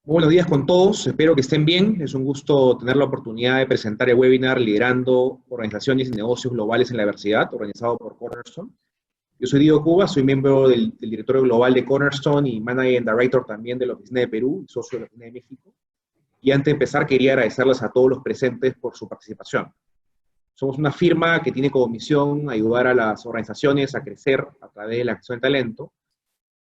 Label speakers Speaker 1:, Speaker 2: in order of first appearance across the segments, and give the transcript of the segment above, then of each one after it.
Speaker 1: Muy buenos días con todos, espero que estén bien. Es un gusto tener la oportunidad de presentar el webinar Liderando Organizaciones y Negocios Globales en la Diversidad, organizado por Cornerstone. Yo soy Diego Cuba, soy miembro del directorio global de Cornerstone y Managing Director también de la Oficina de Perú, socio de la Oficina de México. Y antes de empezar, quería agradecerles a todos los presentes por su participación. Somos una firma que tiene como misión ayudar a las organizaciones a crecer a través de la acción de talento,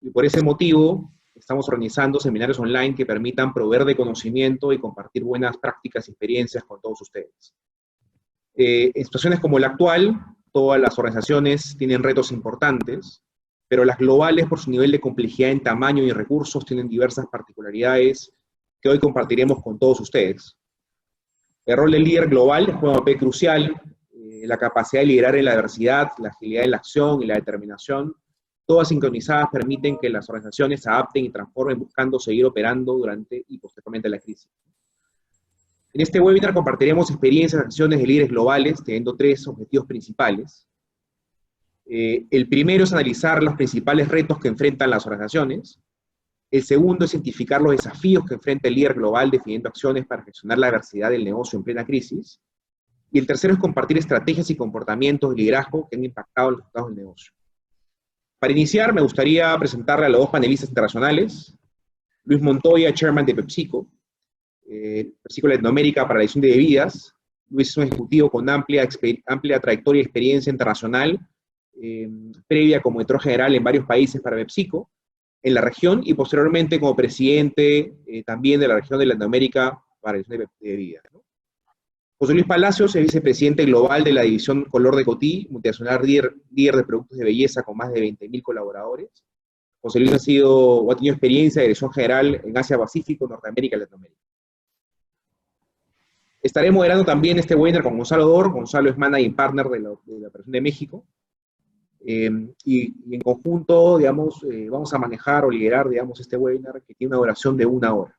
Speaker 1: y por ese motivo estamos organizando seminarios online que permitan proveer de conocimiento y compartir buenas prácticas y experiencias con todos ustedes. En situaciones como la actual, todas las organizaciones tienen retos importantes, pero las globales, por su nivel de complejidad en tamaño y recursos, tienen diversas particularidades que hoy compartiremos con todos ustedes. El rol del líder global juega un papel crucial, la capacidad de liderar en la diversidad, la agilidad en la acción y la determinación, todas sincronizadas permiten que las organizaciones se adapten y transformen buscando seguir operando durante y posteriormente la crisis. En este webinar compartiremos experiencias y acciones de líderes globales, teniendo tres objetivos principales. El primero es analizar los principales retos que enfrentan las organizaciones. El segundo es identificar los desafíos que enfrenta el líder global definiendo acciones para gestionar la diversidad del negocio en plena crisis. Y el tercero es compartir estrategias y comportamientos de liderazgo que han impactado los resultados del negocio. Para iniciar, me gustaría presentarle a los dos panelistas internacionales. Luis Montoya, chairman de PepsiCo, PepsiCo Latinoamérica para la edición de bebidas. Luis es un ejecutivo con amplia trayectoria y experiencia internacional, previa como director general en varios países para PepsiCo, en la región, y posteriormente como presidente también de la región de Latinoamérica para la edición de bebidas, ¿no? José Luis Palacios es vicepresidente global de la división Color de Coty, multinacional líder de productos de belleza con más de 20.000 colaboradores. José Luis ha tenido experiencia de dirección general en Asia-Pacífico, Norteamérica y Latinoamérica. Estaré moderando también este webinar con Gonzalo Dor. Gonzalo es Managing Partner de la Operación de México. Y en conjunto, digamos, vamos a manejar o liderar, digamos, este webinar que tiene una duración de 1 hora.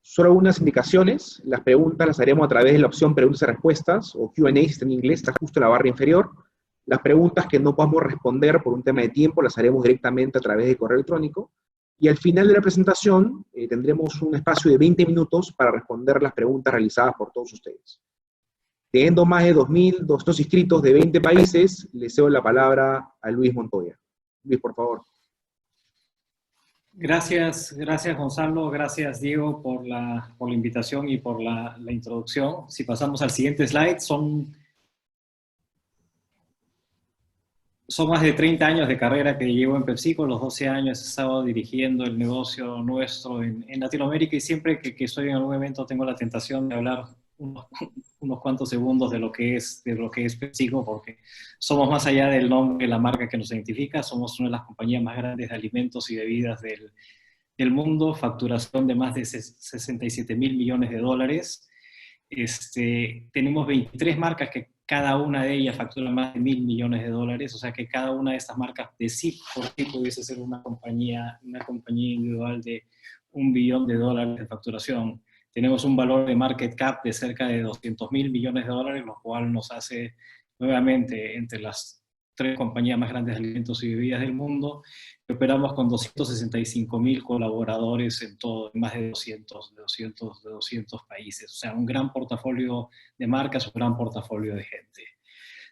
Speaker 1: Solo algunas indicaciones, las preguntas las haremos a través de la opción preguntas y respuestas, o Q&A si está en inglés, está justo en la barra inferior. Las preguntas que no podamos responder por un tema de tiempo las haremos directamente a través de correo electrónico. Y al final de la presentación tendremos un espacio de 20 minutos para responder las preguntas realizadas por todos ustedes. Teniendo más de 2.200 inscritos de 20 países, le cedo la palabra a Luis Montoya. Luis, por favor.
Speaker 2: Gracias Gonzalo, gracias Diego por la invitación y por la introducción. Si pasamos al siguiente slide, son más de 30 años de carrera que llevo en PepsiCo. Los 12 años he estado dirigiendo el negocio nuestro en Latinoamérica, y siempre que estoy en algún evento tengo la tentación de hablar unos cuantos segundos de lo que es PepsiCo, porque somos más allá del nombre, la marca que nos identifica. Somos una de las compañías más grandes de alimentos y bebidas del mundo, facturación de más de 67.000 millones de dólares. Tenemos 23 marcas que cada una de ellas factura más de 1.000 millones de dólares, o sea que cada una de estas marcas de sí por sí pudiese ser una compañía individual de $1 billón de facturación. Tenemos un valor de market cap de cerca de 200.000 millones de dólares, lo cual nos hace nuevamente entre las 3 compañías más grandes de alimentos y bebidas del mundo. Operamos con 265.000 colaboradores en todo, en más de 200 países. O sea, un gran portafolio de marcas, un gran portafolio de gente.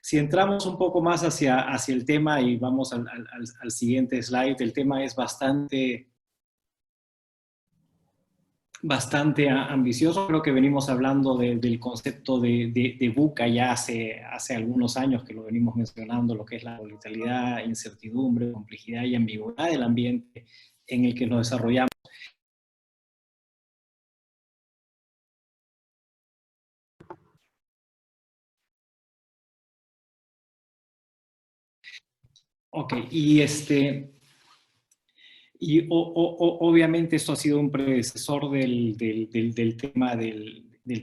Speaker 2: Si entramos un poco más hacia el tema y vamos al siguiente slide, el tema es bastante ambicioso. Creo que venimos hablando del concepto de VUCA ya hace algunos años, que lo venimos mencionando, lo que es la volatilidad, incertidumbre, complejidad y ambigüedad del ambiente en el que nos desarrollamos. Ok, obviamente esto ha sido un predecesor del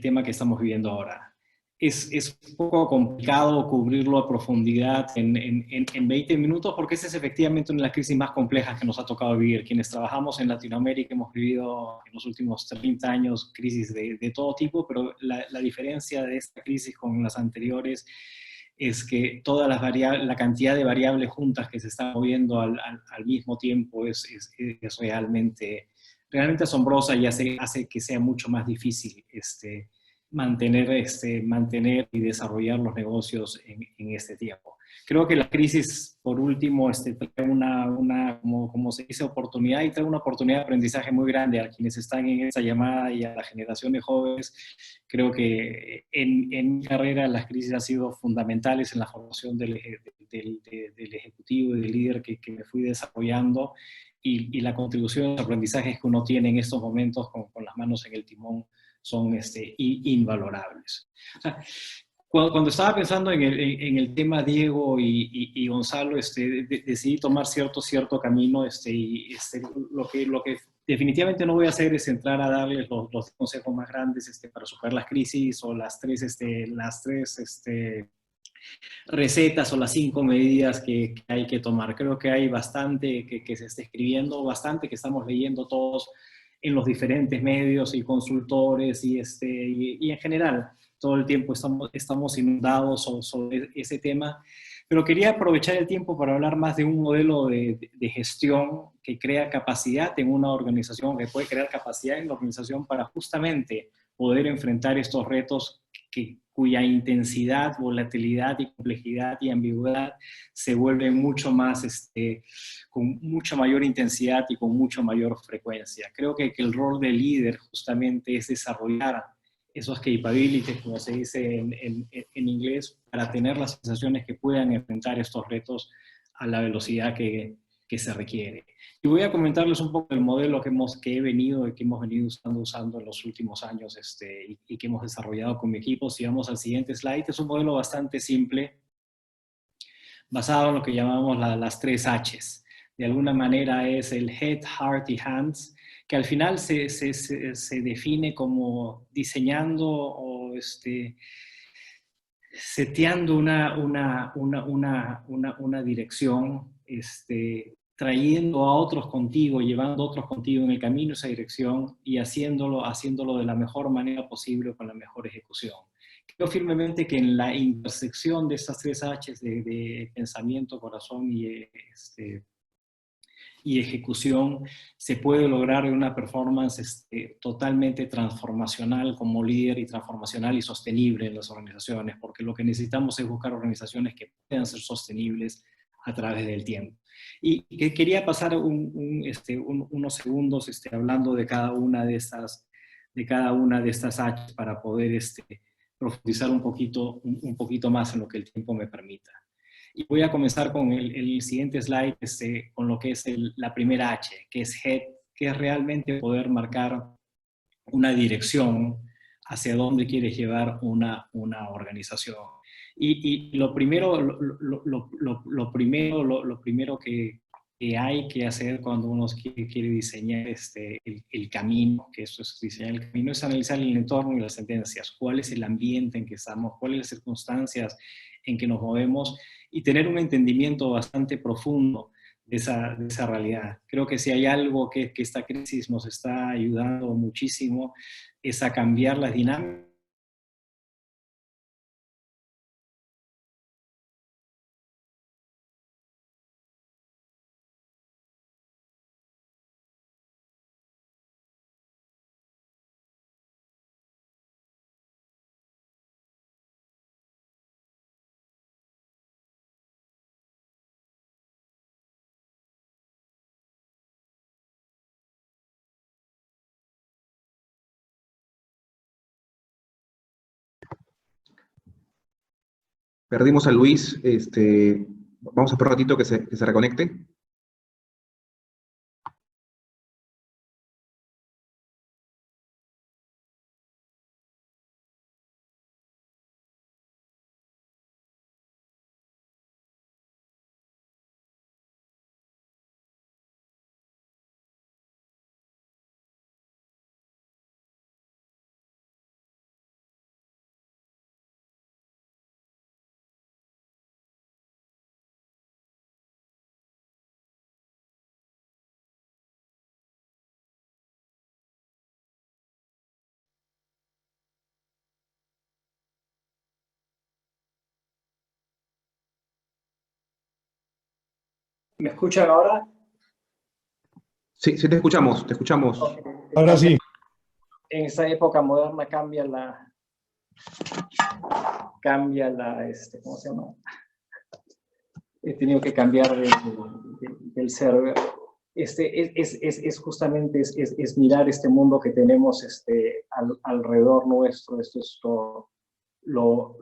Speaker 2: tema que estamos viviendo ahora. Es un poco complicado cubrirlo a profundidad en 20 minutos, porque esa es efectivamente una de las crisis más complejas que nos ha tocado vivir. Quienes trabajamos en Latinoamérica hemos vivido en los últimos 30 años crisis de todo tipo, pero la diferencia de esta crisis con las anteriores es que la cantidad de variables juntas que se están moviendo al mismo tiempo es realmente realmente asombrosa y hace que sea mucho más difícil mantener y desarrollar los negocios en este tiempo. Creo que la crisis, por último, trae como se dice, oportunidad, y trae una oportunidad de aprendizaje muy grande a quienes están en esta llamada y a las generaciones jóvenes. Creo que en mi carrera las crisis han sido fundamentales en la formación del ejecutivo y del líder que me fui desarrollando, y la contribución y los aprendizajes que uno tiene en estos momentos con las manos en el timón son invalorables. O sea, cuando estaba pensando en el tema Diego y Gonzalo, decidí tomar cierto camino, lo que definitivamente no voy a hacer es entrar a darles los consejos más grandes para superar las crisis, o las tres recetas o las 5 medidas que hay que tomar. Creo que hay bastante que se está escribiendo, bastante que estamos leyendo todos en los diferentes medios y consultores y en general. Todo el tiempo estamos inundados sobre ese tema. Pero quería aprovechar el tiempo para hablar más de un modelo de gestión que crea capacidad en una organización, que puede crear capacidad en la organización para justamente poder enfrentar estos retos cuya intensidad, volatilidad y complejidad y ambigüedad se vuelven mucho más, con mucha mayor intensidad y con mucha mayor frecuencia. Creo que el rol del líder justamente es desarrollar esos capabilities, como se dice en inglés, para tener las sensaciones que puedan enfrentar estos retos a la velocidad que se requiere. Y voy a comentarles un poco el modelo que hemos venido usando en los últimos años y que hemos desarrollado con mi equipo. Si vamos al siguiente slide, es un modelo bastante simple, basado en lo que llamamos las 3 H's. De alguna manera es el Head, Heart y Hands, que al final se define como diseñando o seteando una dirección, trayendo a otros contigo, llevando a otros contigo en el camino esa dirección, y haciéndolo de la mejor manera posible, con la mejor ejecución. Creo firmemente que en la intersección de estas 3 H's de pensamiento, corazón y ejecución, se puede lograr una performance totalmente transformacional como líder, y transformacional y sostenible en las organizaciones, porque lo que necesitamos es buscar organizaciones que puedan ser sostenibles a través del tiempo. Y que quería pasar unos segundos hablando de cada una de estas H's, para poder profundizar un poquito más en lo que el tiempo me permita. Y voy a comenzar con el siguiente slide, con lo que es la primera H, que es Head, que es realmente poder marcar una dirección hacia dónde quieres llevar una organización. Y lo primero que hay que hacer cuando uno quiere diseñar el camino, que eso es diseñar el camino, es analizar el entorno y las tendencias. ¿Cuál es el ambiente en que estamos? ¿Cuáles las circunstancias en que nos movemos? Y tener un entendimiento bastante profundo de esa realidad. Creo que si hay algo que esta crisis nos está ayudando muchísimo, es a cambiar las dinámicas.
Speaker 1: Perdimos a Luis. Vamos a esperar un ratito que se reconecte.
Speaker 2: ¿Me escuchan ahora?
Speaker 1: Sí, sí te escuchamos, te escuchamos.
Speaker 3: Ahora sí.
Speaker 2: En esta época moderna ¿cómo se llama? He tenido que cambiar del server. Es justamente mirar este mundo que tenemos alrededor nuestro. Esto es lo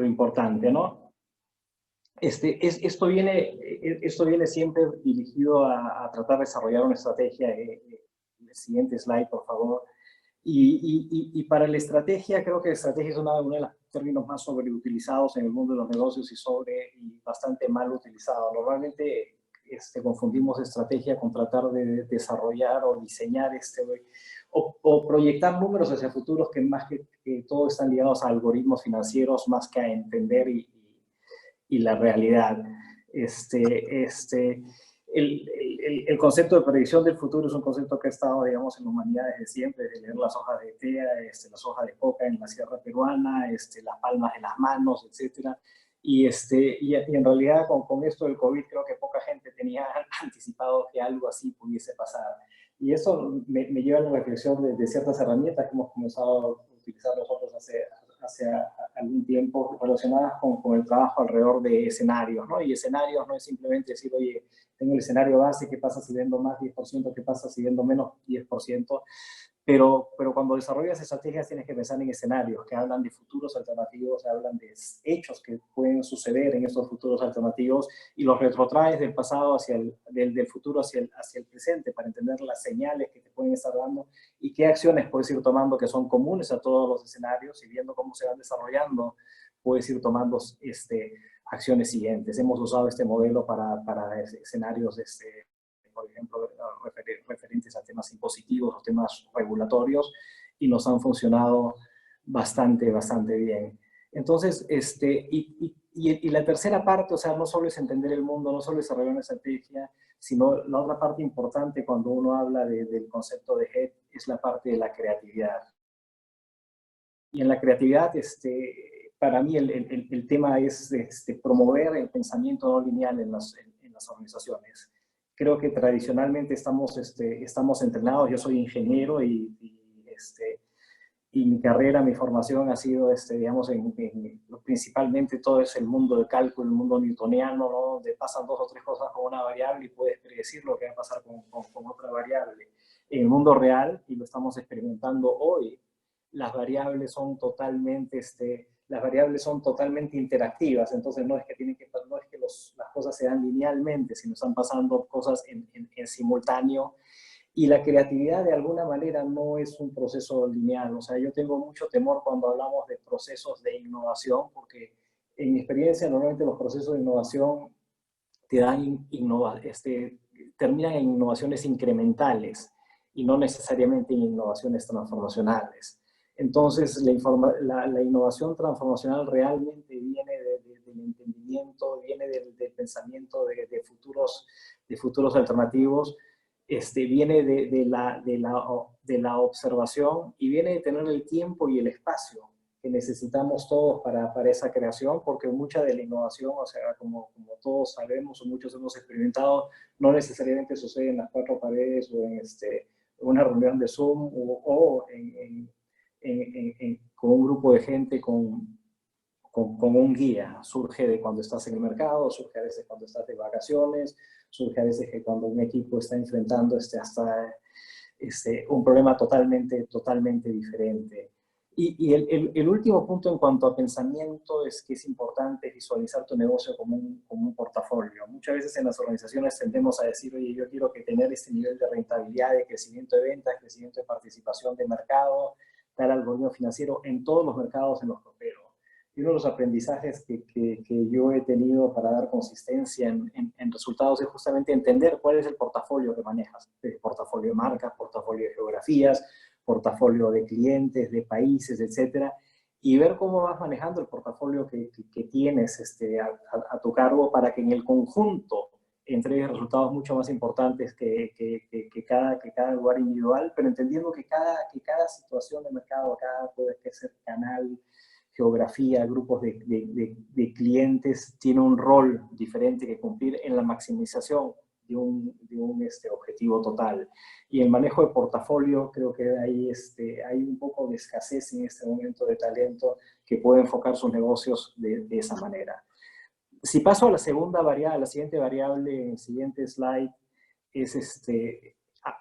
Speaker 2: importante, ¿no? Esto viene siempre dirigido a tratar de desarrollar una estrategia. El siguiente slide, por favor. Y para la estrategia, creo que estrategia es uno de los términos más sobreutilizados en el mundo de los negocios y bastante mal utilizado. Normalmente confundimos estrategia con tratar de desarrollar o diseñar o proyectar números hacia futuros que más que todo están ligados a algoritmos financieros más que a entender y la realidad. El concepto de predicción del futuro es un concepto que ha estado, digamos, en la humanidad desde siempre, desde leer las hojas de tea, las hojas de coca en la sierra peruana, las palmas de las manos, etc. Y en realidad con esto del COVID creo que poca gente tenía anticipado que algo así pudiese pasar. Y eso me lleva a la reflexión de ciertas herramientas que hemos comenzado a utilizar nosotros hace algún tiempo relacionadas con el trabajo alrededor de escenarios, ¿no? Y escenarios no es simplemente decir, oye, tengo el escenario base, ¿qué pasa si vendo más 10%? ¿Qué pasa si vendo menos 10%? Pero cuando desarrollas estrategias tienes que pensar en escenarios que hablan de futuros alternativos, hablan de hechos que pueden suceder en estos futuros alternativos y los retrotraes del pasado del futuro hacia el presente para entender las señales que te pueden estar dando y qué acciones puedes ir tomando que son comunes a todos los escenarios y viendo cómo se van desarrollando, puedes ir tomando acciones siguientes. Hemos usado este modelo para escenarios por ejemplo, referentes a temas impositivos o temas regulatorios, y nos han funcionado bastante bien. Entonces, y la tercera parte, o sea, no solo es entender el mundo, no solo es desarrollar una estrategia, sino la otra parte importante cuando uno habla del concepto de HED es la parte de la creatividad. Y en la creatividad, para mí el tema es promover el pensamiento no lineal en las organizaciones. Creo que tradicionalmente estamos entrenados. Yo soy ingeniero y mi carrera, mi formación ha sido, digamos, principalmente todo es el mundo del cálculo, el mundo newtoniano, ¿no? Donde pasan dos o tres cosas con una variable y puedes predecir lo que va a pasar con otra variable. En el mundo real, y lo estamos experimentando hoy, las variables son totalmente interactivas. Entonces no es que las cosas se dan linealmente, sino están pasando cosas en simultáneo. Y la creatividad de alguna manera no es un proceso lineal. O sea, yo tengo mucho temor cuando hablamos de procesos de innovación, porque en mi experiencia normalmente los procesos de innovación te dan terminan en innovaciones incrementales y no necesariamente en innovaciones transformacionales. Entonces, la innovación transformacional realmente viene del entendimiento, viene del pensamiento de futuros alternativos, viene de la observación y viene de tener el tiempo y el espacio que necesitamos todos para esa creación, porque mucha de la innovación, o sea, como todos sabemos o muchos hemos experimentado, no necesariamente sucede en las cuatro paredes o en una reunión de Zoom o con un grupo de gente con un guía. Surge de cuando estás en el mercado, surge a veces cuando estás de vacaciones, surge a veces que cuando un equipo está enfrentando hasta un problema totalmente diferente. Y el último punto en cuanto a pensamiento es que es importante visualizar tu negocio como un portafolio. Muchas veces en las organizaciones tendemos a decir, oye, yo quiero tener este nivel de rentabilidad, de crecimiento de ventas, crecimiento de participación de mercado, tal algoritmo financiero en todos los mercados en los que opero. Y uno de los aprendizajes que yo he tenido para dar consistencia en resultados es justamente entender cuál es el portafolio que manejas. Portafolio de marcas, portafolio de geografías, portafolio de clientes, de países, etcétera, y ver cómo vas manejando el portafolio que tienes a tu cargo para que en el conjunto entregues resultados mucho más importantes que cada lugar individual, pero entendiendo que cada situación de mercado, puede ser canal, geografía, grupos de clientes, tiene un rol diferente que cumplir en la maximización
Speaker 3: objetivo total. Y el manejo de portafolio, creo que hay un poco de escasez en este momento de talento que puede enfocar sus negocios de esa manera. Si paso a la siguiente variable en el siguiente slide,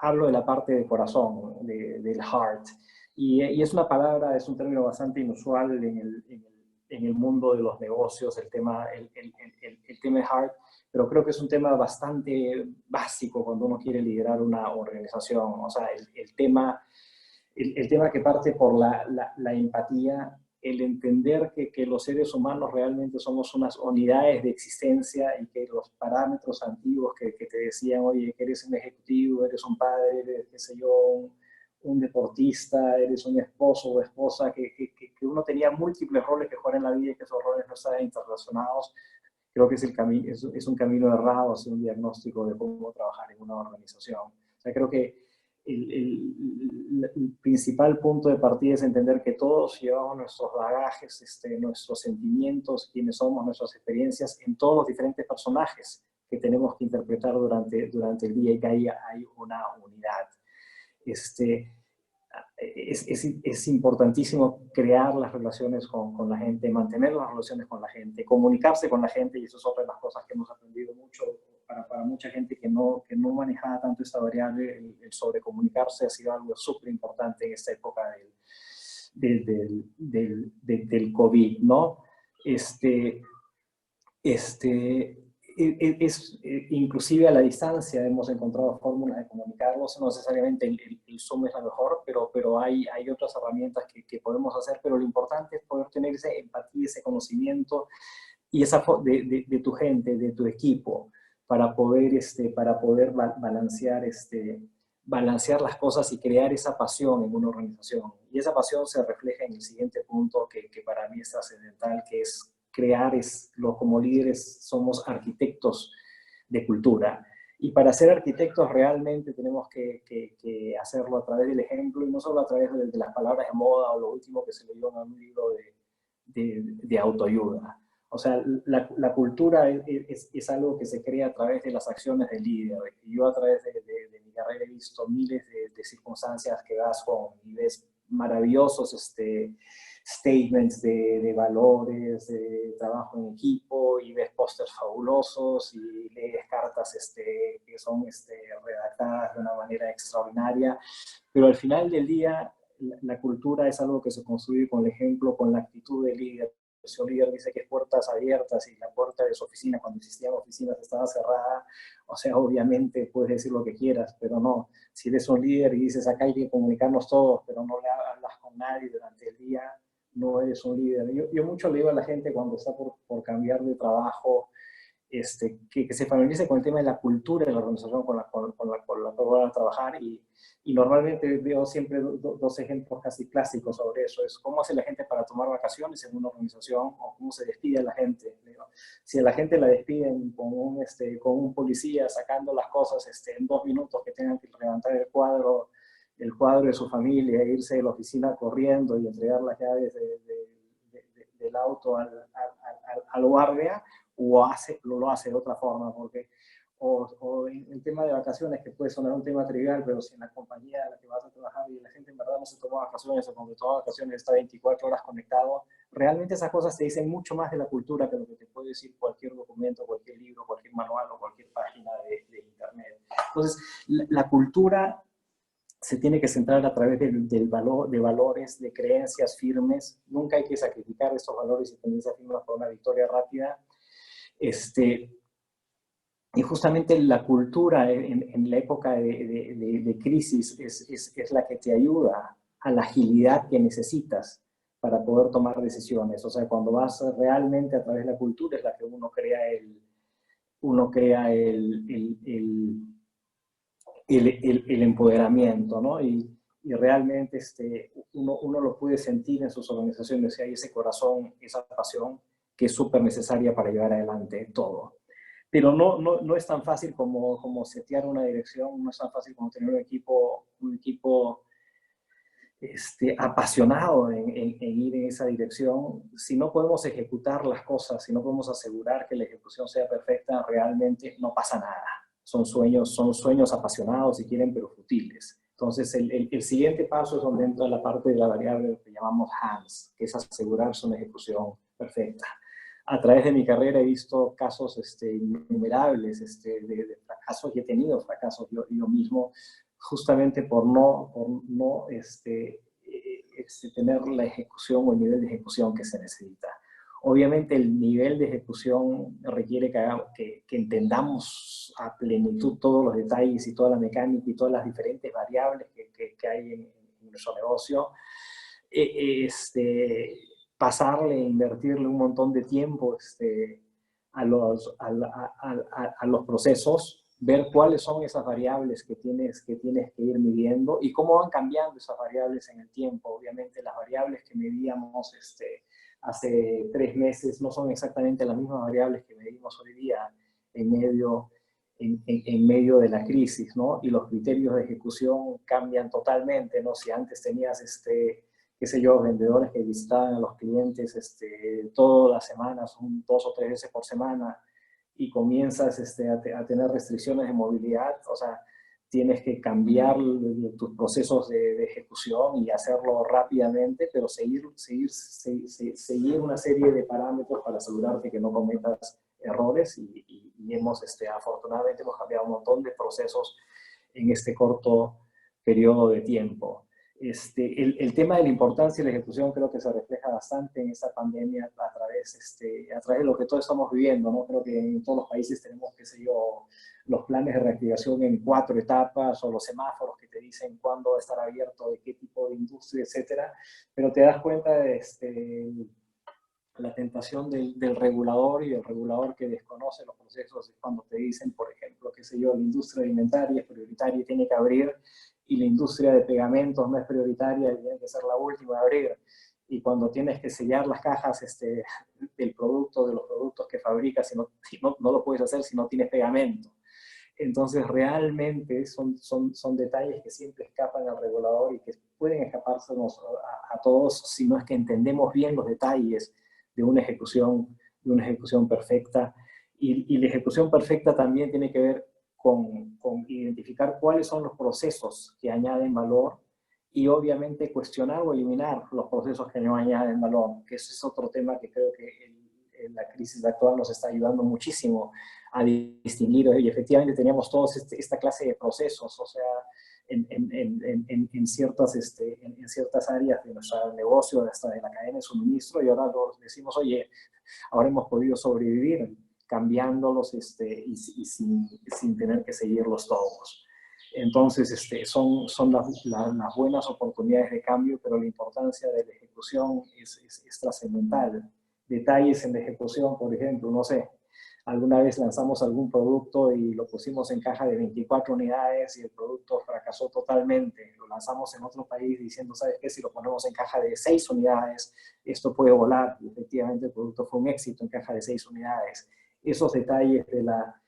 Speaker 3: hablo de la parte de corazón, del heart. Y es una palabra, es un término bastante inusual en el mundo de los negocios, el tema de heart, pero creo que es un tema bastante básico cuando uno quiere liderar una organización. O sea, el tema que parte por la empatía, el entender que los seres humanos realmente somos unas unidades de existencia y que los parámetros antiguos que te decían, oye, que eres un ejecutivo, eres un padre, eres, qué sé yo, un deportista, eres un esposo o esposa, que uno tenía múltiples roles que jugar en la vida y que esos roles no estaban interrelacionados. Creo que es un camino errado hacer un diagnóstico de cómo trabajar en una organización. O sea, creo que el principal punto de partida es entender que todos llevamos nuestros bagajes, nuestros sentimientos, quiénes somos, nuestras experiencias en todos los diferentes personajes que tenemos que interpretar durante el día y que hay una unidad. Es importantísimo crear las relaciones con la gente, mantener las relaciones con la gente, comunicarse con la gente, y eso es otra de las cosas que hemos aprendido mucho para mucha gente que no manejaba tanto esta variable. El sobrecomunicarse ha sido algo súper importante en esta época del COVID, ¿no? Inclusive a la distancia hemos encontrado fórmulas de comunicarnos, no necesariamente el Zoom es la mejor, pero hay otras herramientas que podemos hacer, pero lo importante es poder tener esa empatía, ese conocimiento y de tu gente, de tu equipo, para poder balancear las cosas y crear esa pasión en una organización. Y esa pasión se refleja en el siguiente punto que para mí es trascendental, que es como líderes somos arquitectos de cultura. Y para ser arquitectos realmente tenemos que hacerlo a través del ejemplo y no solo a través de las palabras de moda o lo último que se leyó en un libro de autoayuda. O sea, la cultura es algo que se crea a través de las acciones del líder. Yo a través de mi carrera he visto miles de circunstancias que vas y ves maravillosos statements de valores, de trabajo en equipo, y ves pósters fabulosos y lees cartas que son redactadas de una manera extraordinaria, pero al final del día la cultura es algo que se construye con el ejemplo, con la actitud del líder. Si un líder dice que es puertas abiertas y la puerta de su oficina, cuando existían oficinas, estaba cerrada, o sea, obviamente puedes decir lo que quieras, pero no. Si eres un líder y dices, acá hay que comunicarnos todos, pero no le hablas con nadie durante el día, no eres un líder. Yo mucho le digo a la gente cuando está por cambiar de trabajo, que se familiarice con el tema de la cultura de la organización con la cual van a trabajar, y normalmente veo siempre dos ejemplos casi clásicos sobre eso. Es cómo hace la gente para tomar vacaciones en una organización o cómo se despide a la gente. Si a la gente la despiden con un policía sacando las cosas en 2 minutos, que tengan que levantar el cuadro de su familia, e irse de la oficina corriendo y entregar las llaves del auto al guardia, o lo hace de otra forma, o en el tema de vacaciones, que puede sonar un tema trivial, pero si en la compañía en la que vas a trabajar y la gente en verdad no se toma vacaciones, o cuando toma vacaciones está 24 horas conectado, realmente esas cosas te dicen mucho más de la cultura que lo que te puede decir cualquier documento, cualquier libro, cualquier manual o cualquier página de internet. Entonces, la cultura se tiene que centrar a través de valores, de creencias firmes. Nunca hay que sacrificar estos valores y creencias firmes por una victoria rápida. Y justamente la cultura en la época de crisis es la que te ayuda a la agilidad que necesitas para poder tomar decisiones. O sea, cuando vas realmente a través de la cultura es la que uno crea el empoderamiento, ¿no? Y realmente uno lo puede sentir en sus organizaciones, si hay ese corazón, esa pasión que es súper necesaria para llevar adelante todo. Pero no es tan fácil como setear una dirección, no es tan fácil como tener un equipo apasionado en ir en esa dirección. Si no podemos ejecutar las cosas, si no podemos asegurar que la ejecución sea perfecta, realmente no pasa nada. son sueños apasionados si quieren, pero futiles. Entonces, el siguiente paso es donde entra la parte de la variable que llamamos HANDS, que es asegurarse una ejecución perfecta. A través de mi carrera he visto casos innumerables de fracasos, y he tenido fracasos yo mismo, justamente por no tener la ejecución o el nivel de ejecución que se necesita. Obviamente el nivel de ejecución requiere que entendamos a plenitud todos los detalles y toda la mecánica y todas las diferentes variables que hay en nuestro negocio. Pasarle, invertirle un montón de tiempo a los procesos, ver cuáles son esas variables que tienes que ir midiendo y cómo van cambiando esas variables en el tiempo. Obviamente las variables que medíamos hace 3 meses no son exactamente las mismas variables que medimos hoy día en medio de la crisis, ¿no? Y los criterios de ejecución cambian totalmente, ¿no? Si antes tenías, qué sé yo, vendedores que visitaban a los clientes todas las semanas, 2 o 3 veces por semana, y comienzas a tener restricciones de movilidad, o sea, tienes que cambiar tus procesos de ejecución y hacerlo rápidamente, pero seguir una serie de parámetros para asegurarte que no cometas errores y afortunadamente hemos cambiado un montón de procesos en este corto periodo de tiempo. El tema de la importancia de la ejecución creo que se refleja bastante en esta pandemia a través de lo que todos estamos viviendo, ¿no? Creo que en todos los países tenemos, qué sé yo, los planes de reactivación en 4 etapas o los semáforos que te dicen cuándo va a estar abierto, de qué tipo de industria, etcétera. Pero te das cuenta de la tentación del regulador, y el regulador que desconoce los procesos es cuando te dicen, por ejemplo, qué sé yo, la industria alimentaria es prioritaria y tiene que abrir, y la industria de pegamentos no es prioritaria y tiene que ser la última a abrir. Y cuando tienes que sellar las cajas del producto, de los productos que fabricas, no lo puedes hacer si no tienes pegamento. Entonces, realmente son detalles que siempre escapan al regulador y que pueden escapársenos a todos si no es que entendemos bien los detalles de una ejecución perfecta. Y la ejecución perfecta también tiene que ver con identificar cuáles son los procesos que añaden valor y obviamente cuestionar o eliminar los procesos que no añaden valor, que ese es otro tema que creo que la crisis actual nos está ayudando muchísimo a distinguir. Y efectivamente teníamos todos esta clase de procesos, o sea, en ciertas áreas de nuestro negocio, hasta de la cadena de suministro, y ahora decimos, oye, ahora hemos podido sobrevivir cambiándolos y sin tener que seguirlos todos. Entonces, son las buenas oportunidades de cambio, pero la importancia de la ejecución es trascendental. Detalles en la ejecución, por ejemplo, no sé, alguna vez lanzamos algún producto y lo pusimos en caja de 24 unidades y el producto fracasó totalmente. Lo lanzamos en otro país diciendo, ¿sabes qué? Si lo ponemos en caja de 6 unidades, esto puede volar. Y efectivamente el producto fue un éxito en caja de 6 unidades. Esos detalles de la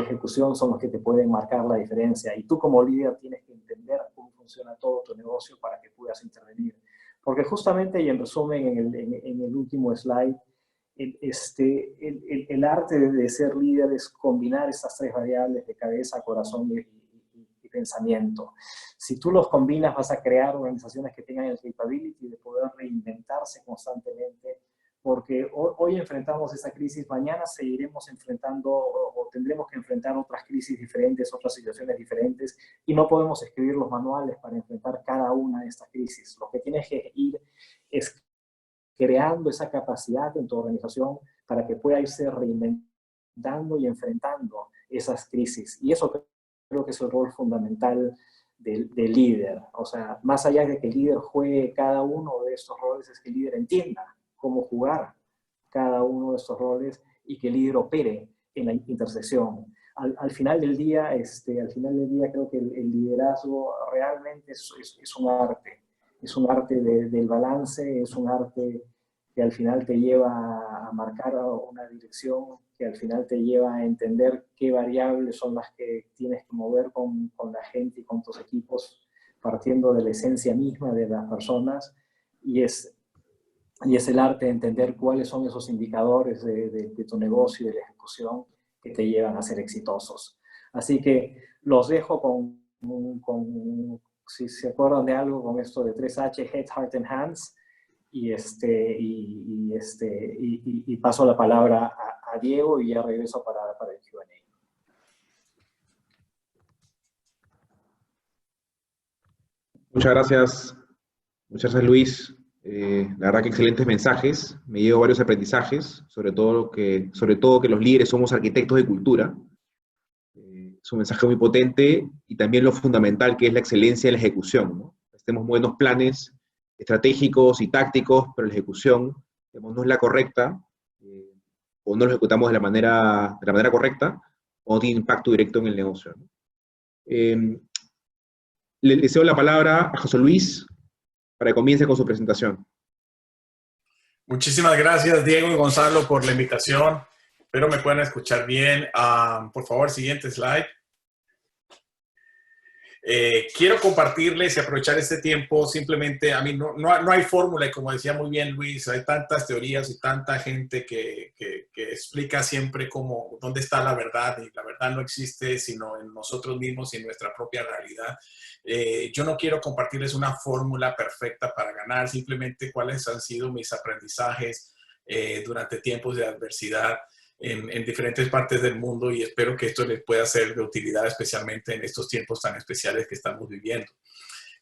Speaker 3: ejecución son los que te pueden marcar la diferencia. Y tú como líder tienes que entender cómo funciona todo tu negocio para que puedas intervenir. Porque justamente, y en resumen, en el último slide, el arte de ser líder es combinar estas 3 variables de cabeza, corazón y pensamiento. Si tú los combinas, vas a crear organizaciones que tengan el capability de poder reinventarse constantemente, porque hoy enfrentamos esa crisis, mañana seguiremos enfrentando o tendremos que enfrentar otras crisis diferentes, otras situaciones diferentes, y no podemos escribir los manuales para enfrentar cada una de estas crisis. Lo que tienes que ir es creando esa capacidad en tu organización para que pueda irse reinventando y enfrentando esas crisis. Y eso creo que es el rol fundamental del líder. O sea, más allá de que el líder juegue cada uno de estos roles, es que el líder entienda cómo jugar cada uno de estos roles y que el líder opere en la intersección. Al final del día, creo que el liderazgo realmente es un arte. Es un arte del balance, es un arte que al final te lleva a marcar una dirección, que al final te lleva a entender qué variables son las que tienes que mover con la gente y con tus equipos, partiendo de la esencia misma de las personas, y es el arte de entender cuáles son esos indicadores de tu negocio y de la ejecución que te llevan a ser exitosos. Así que los dejo si se acuerdan de algo, con esto de 3H, Head, Heart and Hands, y paso la palabra a Diego y ya regreso para el Q&A.
Speaker 1: Muchas gracias Luis. La verdad que excelentes mensajes. Me llevo varios aprendizajes, sobre todo que los líderes somos arquitectos de cultura. Es un mensaje muy potente y también lo fundamental que es la excelencia en la ejecución, ¿no? Tenemos buenos planes estratégicos y tácticos, pero la ejecución, digamos, no es la correcta, o no lo ejecutamos de la manera correcta, o no tiene impacto directo en el negocio, ¿no? Le cedo la palabra a José Luis para que comience con su presentación.
Speaker 4: Muchísimas gracias, Diego y Gonzalo, por la invitación. Espero me puedan escuchar bien. Por favor, siguiente slide. Quiero compartirles y aprovechar este tiempo. Simplemente, a mí no hay fórmula, y como decía muy bien Luis, hay tantas teorías y tanta gente que explica siempre dónde está la verdad, y la verdad no existe sino en nosotros mismos y en nuestra propia realidad. Yo no quiero compartirles una fórmula perfecta para ganar, simplemente cuáles han sido mis aprendizajes durante tiempos de adversidad en diferentes partes del mundo, y espero que esto les pueda ser de utilidad, especialmente en estos tiempos tan especiales que estamos viviendo.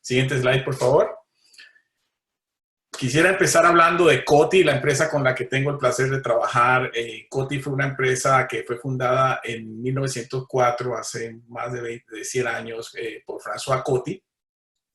Speaker 4: Siguiente slide, por favor. Quisiera empezar hablando de Coty, la empresa con la que tengo el placer de trabajar. Coty fue una empresa que fue fundada en 1904, hace más de 100 años, por François Coty.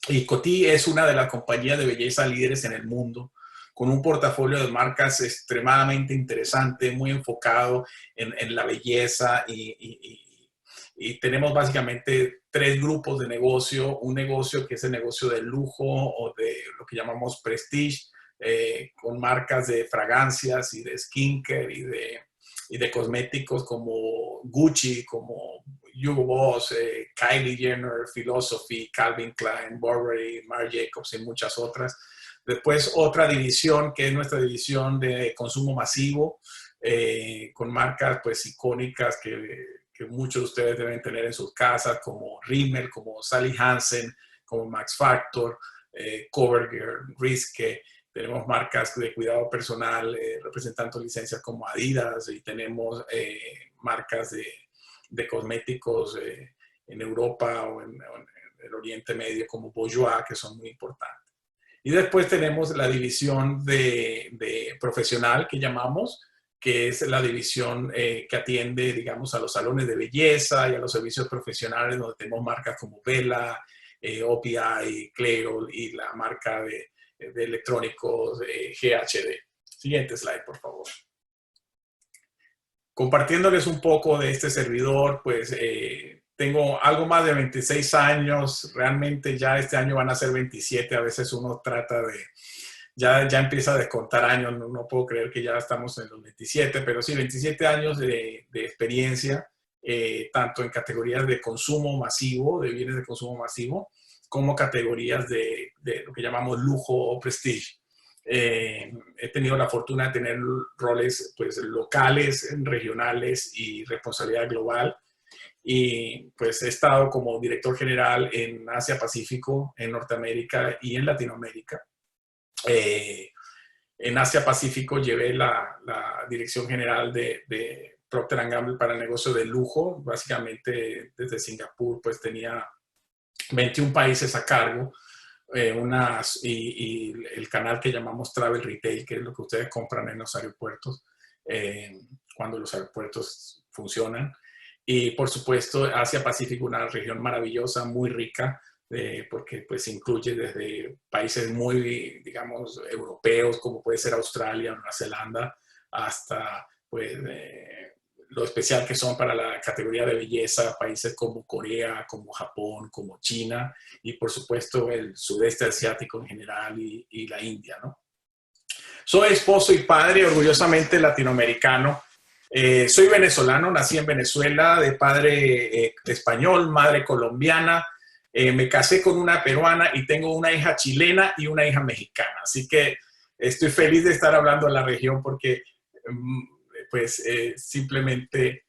Speaker 4: Y Coty es una de las compañías de belleza líderes en el mundo, con un portafolio de marcas extremadamente interesante, muy enfocado en la belleza, y tenemos básicamente 3 grupos de negocio. Un negocio que es el negocio del lujo o de lo que llamamos prestige, con marcas de fragancias y de skincare y de cosméticos como Gucci, como Hugo Boss, Kylie Jenner, Philosophy, Calvin Klein, Burberry, Marc Jacobs y muchas otras. Después otra división que es nuestra división de consumo masivo, con marcas pues icónicas que muchos de ustedes deben tener en sus casas, como Rimmel, como Sally Hansen, como Max Factor, CoverGirl, Risque. Tenemos marcas de cuidado personal representando licencias como Adidas, y tenemos marcas de cosméticos en Europa o en el Oriente Medio como Bourjois, que son muy importantes. Y después tenemos la división de profesional que llamamos, que es la división que atiende, digamos, a los salones de belleza y a los servicios profesionales, donde tenemos marcas como Vela, OPI, Clairol, y la marca de electrónicos GHD. Siguiente slide, por favor. Compartiéndoles un poco de este servidor, pues tengo algo más de 26 años, realmente ya este año van a ser 27, a veces uno trata de, ya empieza a descontar años, no puedo creer que ya estamos en los 27, pero sí, 27 años de experiencia, tanto en categorías de consumo masivo, de bienes de consumo masivo, como categorías de lo que llamamos lujo o prestige. He tenido la fortuna de tener roles pues, locales, regionales y responsabilidad global. Y pues he estado como director general en Asia Pacífico, en Norteamérica y en Latinoamérica. En Asia Pacífico llevé la dirección general de Procter & Gamble para el negocio de lujo. Básicamente desde Singapur pues tenía 21 países a cargo. Y el canal que llamamos Travel Retail, que es lo que ustedes compran en los aeropuertos, cuando los aeropuertos funcionan. Y por supuesto Asia Pacífico, una región maravillosa, muy rica, porque pues incluye desde países muy, digamos, europeos, como puede ser Australia, Nueva Zelanda, hasta pues lo especial que son para la categoría de belleza, países como Corea, como Japón, como China, y por supuesto el sudeste asiático en general y la India, ¿no? Soy esposo y padre, orgullosamente latinoamericano. Soy venezolano, nací en Venezuela, de padre español, madre colombiana. Me casé con una peruana y tengo una hija chilena y una hija mexicana. Así que estoy feliz de estar hablando de la región porque pues simplemente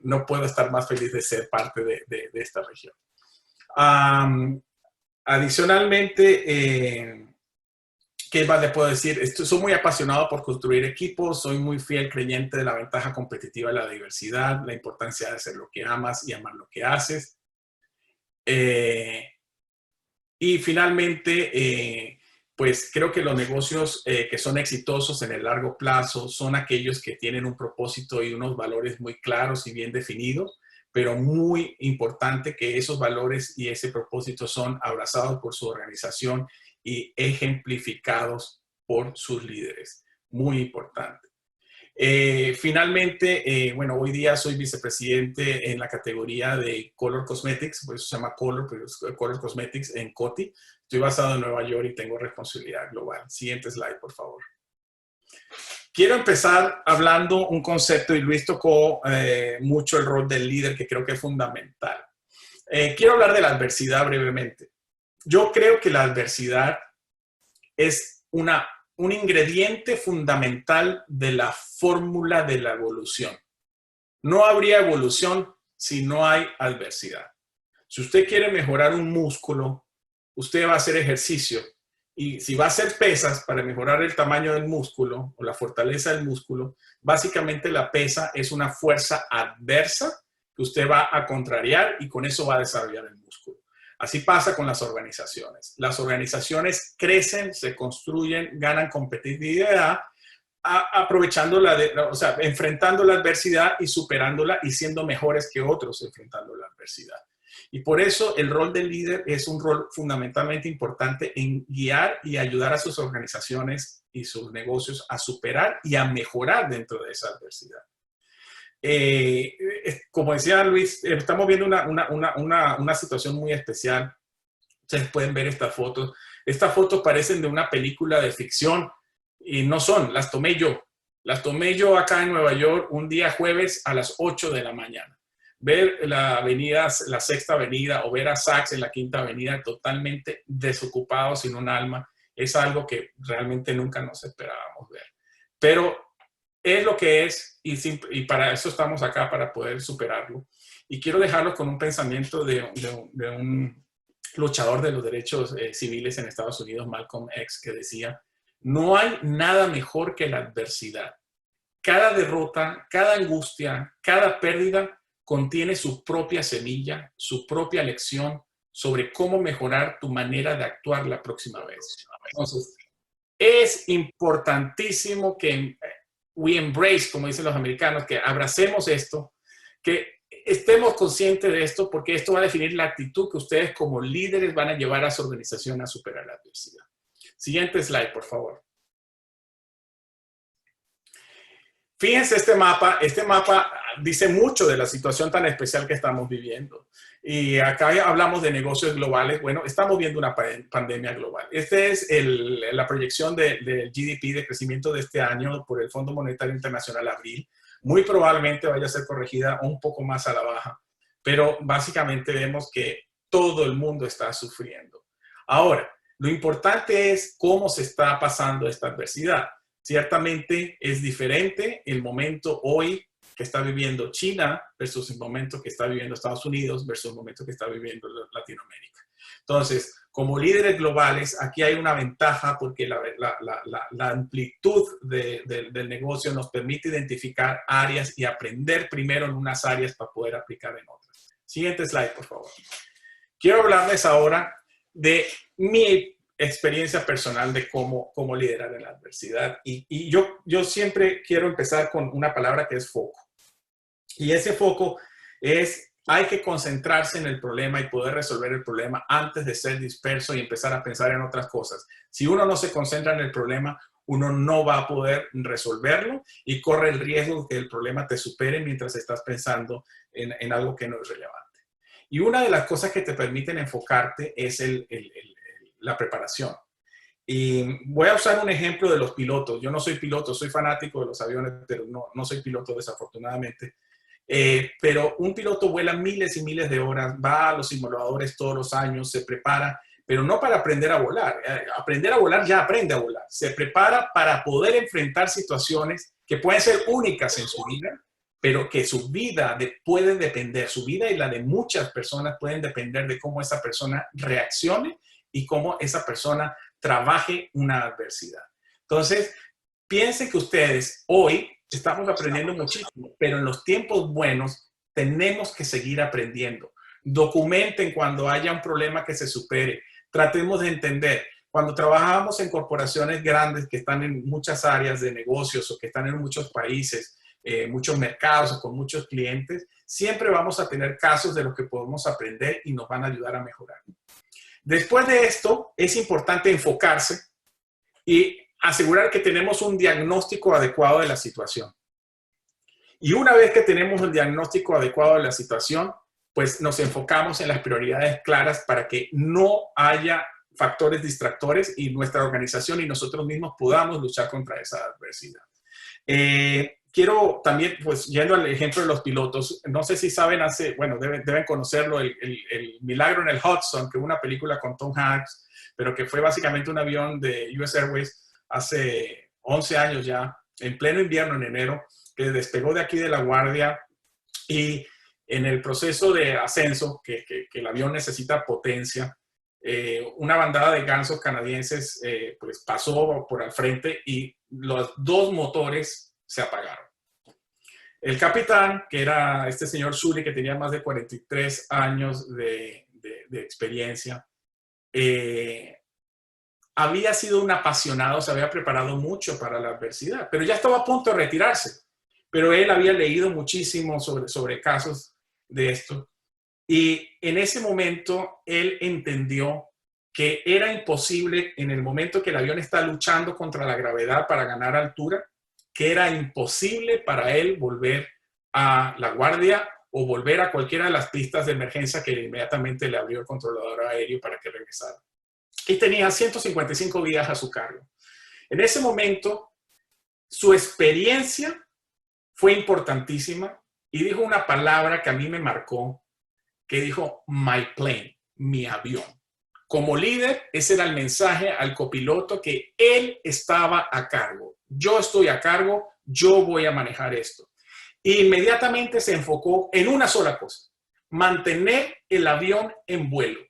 Speaker 4: no puedo estar más feliz de ser parte de esta región. Adicionalmente, ¿qué más le puedo decir? Soy muy apasionado por construir equipos, soy muy fiel creyente de la ventaja competitiva de la diversidad, la importancia de hacer lo que amas y amar lo que haces. Y finalmente, pues creo que los negocios que son exitosos en el largo plazo son aquellos que tienen un propósito y unos valores muy claros y bien definidos, pero muy importante que esos valores y ese propósito son abrazados por su organización y ejemplificados por sus líderes. Muy importante. Finalmente, bueno, hoy día soy vicepresidente en la categoría de Color Cosmetics, por eso se llama Color, pero es Color Cosmetics en Coty. Estoy basado en Nueva York y tengo responsabilidad global. Siguiente slide, por favor. Quiero empezar hablando un concepto, y Luis tocó mucho el rol del líder, que creo que es fundamental. Quiero hablar de la adversidad brevemente. Yo creo que la adversidad es un ingrediente fundamental de la fórmula de la evolución. No habría evolución si no hay adversidad. Si usted quiere mejorar un músculo, usted va a hacer ejercicio. Y si va a hacer pesas para mejorar el tamaño del músculo o la fortaleza del músculo, básicamente la pesa es una fuerza adversa que usted va a contrariar y con eso va a desarrollar el músculo. Así pasa con las organizaciones. Las organizaciones crecen, se construyen, ganan competitividad, aprovechando enfrentando la adversidad y superándola y siendo mejores que otros enfrentando la adversidad. Y por eso el rol del líder es un rol fundamentalmente importante en guiar y ayudar a sus organizaciones y sus negocios a superar y a mejorar dentro de esa adversidad. Como decía Luis, estamos viendo una situación muy especial. Ustedes pueden ver estas fotos. Estas fotos parecen de una película de ficción y no son, las tomé yo. Las tomé yo acá en Nueva York un día jueves a las 8 de la mañana. Ver la avenida, la Sexta Avenida o ver a Saks en la Quinta Avenida totalmente desocupados, sin un alma, es algo que realmente nunca nos esperábamos ver. Pero es lo que es y para eso estamos acá, para poder superarlo. Y quiero dejarlo con un pensamiento de un luchador de los derechos civiles en Estados Unidos, Malcolm X, que decía: no hay nada mejor que la adversidad. Cada derrota, cada angustia, cada pérdida contiene su propia semilla, su propia lección sobre cómo mejorar tu manera de actuar la próxima vez. Entonces, es importantísimo que we embrace, como dicen los americanos, que abracemos esto, que estemos conscientes de esto, porque esto va a definir la actitud que ustedes como líderes van a llevar a su organización a superar la adversidad. Siguiente slide, por favor. Fíjense este mapa dice mucho de la situación tan especial que estamos viviendo. Y acá hablamos de negocios globales. Bueno, estamos viendo una pandemia global. Esta es la proyección del GDP de crecimiento de este año por el Fondo Monetario Internacional abril. Muy probablemente vaya a ser corregida un poco más a la baja, pero básicamente vemos que todo el mundo está sufriendo. Ahora, lo importante es cómo se está pasando esta adversidad. Ciertamente es diferente el momento hoy que está viviendo China versus el momento que está viviendo Estados Unidos versus el momento que está viviendo Latinoamérica. Entonces, como líderes globales, aquí hay una ventaja porque la amplitud del negocio nos permite identificar áreas y aprender primero en unas áreas para poder aplicar en otras. Siguiente slide, por favor. Quiero hablarles ahora de mi experiencia personal de cómo liderar en la adversidad. Y yo siempre quiero empezar con una palabra que es foco. Y ese foco es, hay que concentrarse en el problema y poder resolver el problema antes de ser disperso y empezar a pensar en otras cosas. Si uno no se concentra en el problema, uno no va a poder resolverlo y corre el riesgo de que el problema te supere mientras estás pensando en algo que no es relevante. Y una de las cosas que te permiten enfocarte es la preparación. Y voy a usar un ejemplo de los pilotos. Yo no soy piloto, soy fanático de los aviones, pero no soy piloto desafortunadamente. Pero un piloto vuela miles y miles de horas, va a los simuladores todos los años, se prepara, pero no para aprender a volar. Aprender a volar ya aprende a volar. Se prepara para poder enfrentar situaciones que pueden ser únicas en su vida pero que su vida puede depender, su vida y la de muchas personas pueden depender de cómo esa persona reaccione y cómo esa persona trabaje una adversidad. Entonces, piensen que ustedes hoy estamos aprendiendo muchísimo, pero en los tiempos buenos tenemos que seguir aprendiendo. Documenten cuando haya un problema que se supere. Tratemos de entender. Cuando trabajamos en corporaciones grandes que están en muchas áreas de negocios o que están en muchos países, muchos mercados o con muchos clientes, siempre vamos a tener casos de los que podemos aprender y nos van a ayudar a mejorar. Después de esto, es importante enfocarse y asegurar que tenemos un diagnóstico adecuado de la situación. Y una vez que tenemos el diagnóstico adecuado de la situación, pues nos enfocamos en las prioridades claras para que no haya factores distractores y nuestra organización y nosotros mismos podamos luchar contra esa adversidad. Quiero también, pues, yendo al ejemplo de los pilotos, no sé si saben, bueno, deben conocerlo, el milagro en el Hudson, que es una película con Tom Hanks, pero que fue básicamente un avión de US Airways hace 11 años ya, en pleno invierno, en enero, que despegó de aquí de LaGuardia y en el proceso de ascenso, que el avión necesita potencia, una bandada de gansos canadienses pues pasó por al frente y los dos motores se apagaron. El capitán, que era este señor Sully, que tenía más de 43 años de experiencia, había sido un apasionado, se había preparado mucho para la adversidad, pero ya estaba a punto de retirarse. Pero él había leído muchísimo sobre casos de esto. Y en ese momento, él entendió que era imposible, en el momento que el avión está luchando contra la gravedad para ganar altura, que era imposible para él volver a LaGuardia o volver a cualquiera de las pistas de emergencia que inmediatamente le abrió el controlador aéreo para que regresara. Y tenía 155 vidas a su cargo. En ese momento, su experiencia fue importantísima y dijo una palabra que a mí me marcó, que dijo, my plane, mi avión. Como líder, ese era el mensaje al copiloto que él estaba a cargo. Yo estoy a cargo, yo voy a manejar esto. E inmediatamente se enfocó en una sola cosa, mantener el avión en vuelo.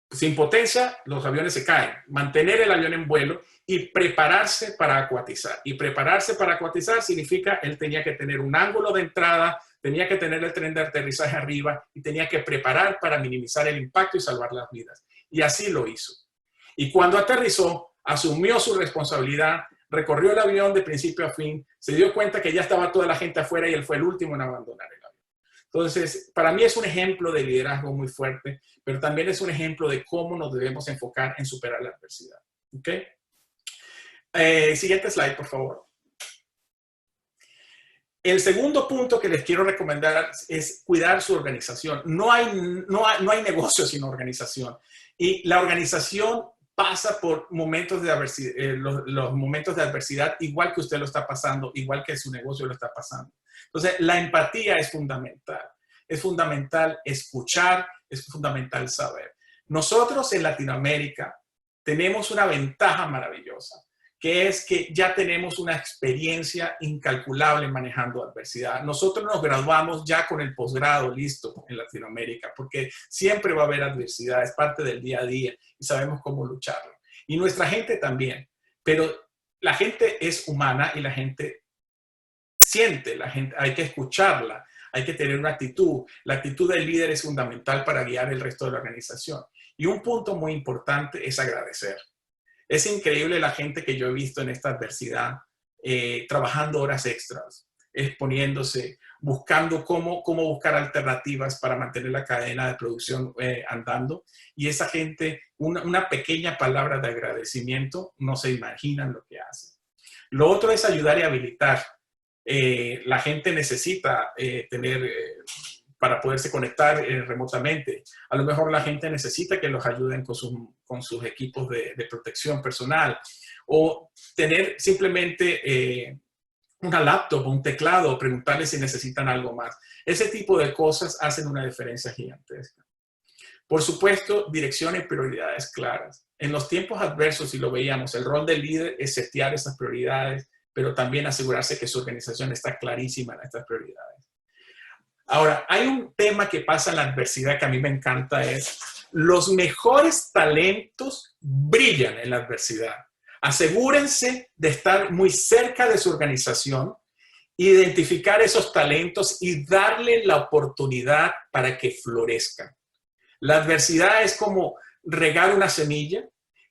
Speaker 4: Sin potencia, los aviones se caen. Mantener el avión en vuelo y prepararse para acuatizar. Y prepararse para acuatizar significa él tenía que tener un ángulo de entrada, tenía que tener el tren de aterrizaje arriba y tenía que preparar para minimizar el impacto y salvar las vidas. Y así lo hizo. Y cuando aterrizó, asumió su responsabilidad, recorrió el avión de principio a fin, se dio cuenta que ya estaba toda la gente afuera y él fue el último en abandonar el avión. Entonces, para mí es un ejemplo de liderazgo muy fuerte, pero también es un ejemplo de cómo nos debemos enfocar en superar la adversidad. ¿Ok? Siguiente slide, por favor. El segundo punto que les quiero recomendar es cuidar su organización. No hay negocio sin organización. Y la organización pasa por momentos de adversidad, los momentos de adversidad, igual que usted lo está pasando, igual que su negocio lo está pasando. Entonces, la empatía es fundamental. Es fundamental escuchar, es fundamental saber. Nosotros en Latinoamérica tenemos una ventaja maravillosa, que es que ya tenemos una experiencia incalculable manejando adversidad. Nosotros nos graduamos ya con el posgrado listo en Latinoamérica, porque siempre va a haber adversidad, es parte del día a día y sabemos cómo lucharlo. Y nuestra gente también, pero la gente es humana y la gente siente, la gente, hay que escucharla, hay que tener una actitud. La actitud del líder es fundamental para guiar el resto de la organización. Y un punto muy importante es agradecer. Es increíble la gente que yo he visto en esta adversidad, trabajando horas extras, exponiéndose, buscando cómo buscar alternativas para mantener la cadena de producción andando. Y esa gente, una pequeña palabra de agradecimiento, no se imaginan lo que hace. Lo otro es ayudar y habilitar. La gente necesita tener... para poderse conectar remotamente. A lo mejor la gente necesita que los ayuden con sus equipos de protección personal o tener simplemente una laptop, un teclado, preguntarles si necesitan algo más. Ese tipo de cosas hacen una diferencia gigantesca. Por supuesto, dirección y prioridades claras. En los tiempos adversos, si lo veíamos, el rol del líder es setear esas prioridades, pero también asegurarse que su organización está clarísima en estas prioridades. Ahora, hay un tema que pasa en la adversidad que a mí me encanta, es los mejores talentos brillan en la adversidad. Asegúrense de estar muy cerca de su organización, identificar esos talentos y darle la oportunidad para que florezcan. La adversidad es como regar una semilla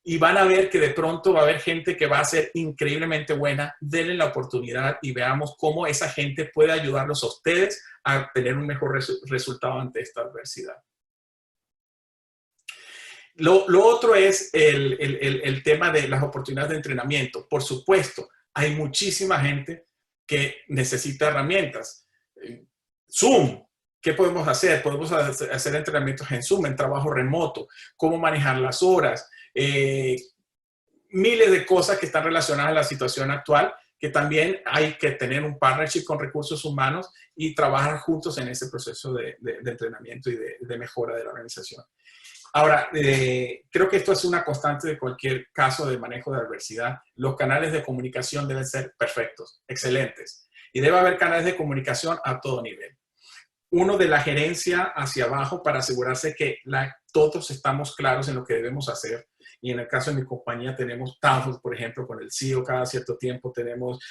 Speaker 4: y van a ver que de pronto va a haber gente que va a ser increíblemente buena. Denle la oportunidad y veamos cómo esa gente puede ayudarlos a ustedes a tener un mejor resultado ante esta adversidad. Lo otro es el tema de las oportunidades de entrenamiento. Por supuesto, hay muchísima gente que necesita herramientas. Zoom, ¿qué podemos hacer? Podemos hacer entrenamientos en Zoom, en trabajo remoto, cómo manejar las horas, miles de cosas que están relacionadas a la situación actual, que también hay que tener un partnership con recursos humanos y trabajar juntos en ese proceso de entrenamiento y de mejora de la organización. Ahora, creo que esto es una constante de cualquier caso de manejo de adversidad. Los canales de comunicación deben ser perfectos, excelentes. Y debe haber canales de comunicación a todo nivel. Uno de la gerencia hacia abajo para asegurarse que todos estamos claros en lo que debemos hacer. Y en el caso de mi compañía tenemos town halls, por ejemplo, con el CEO cada cierto tiempo. Tenemos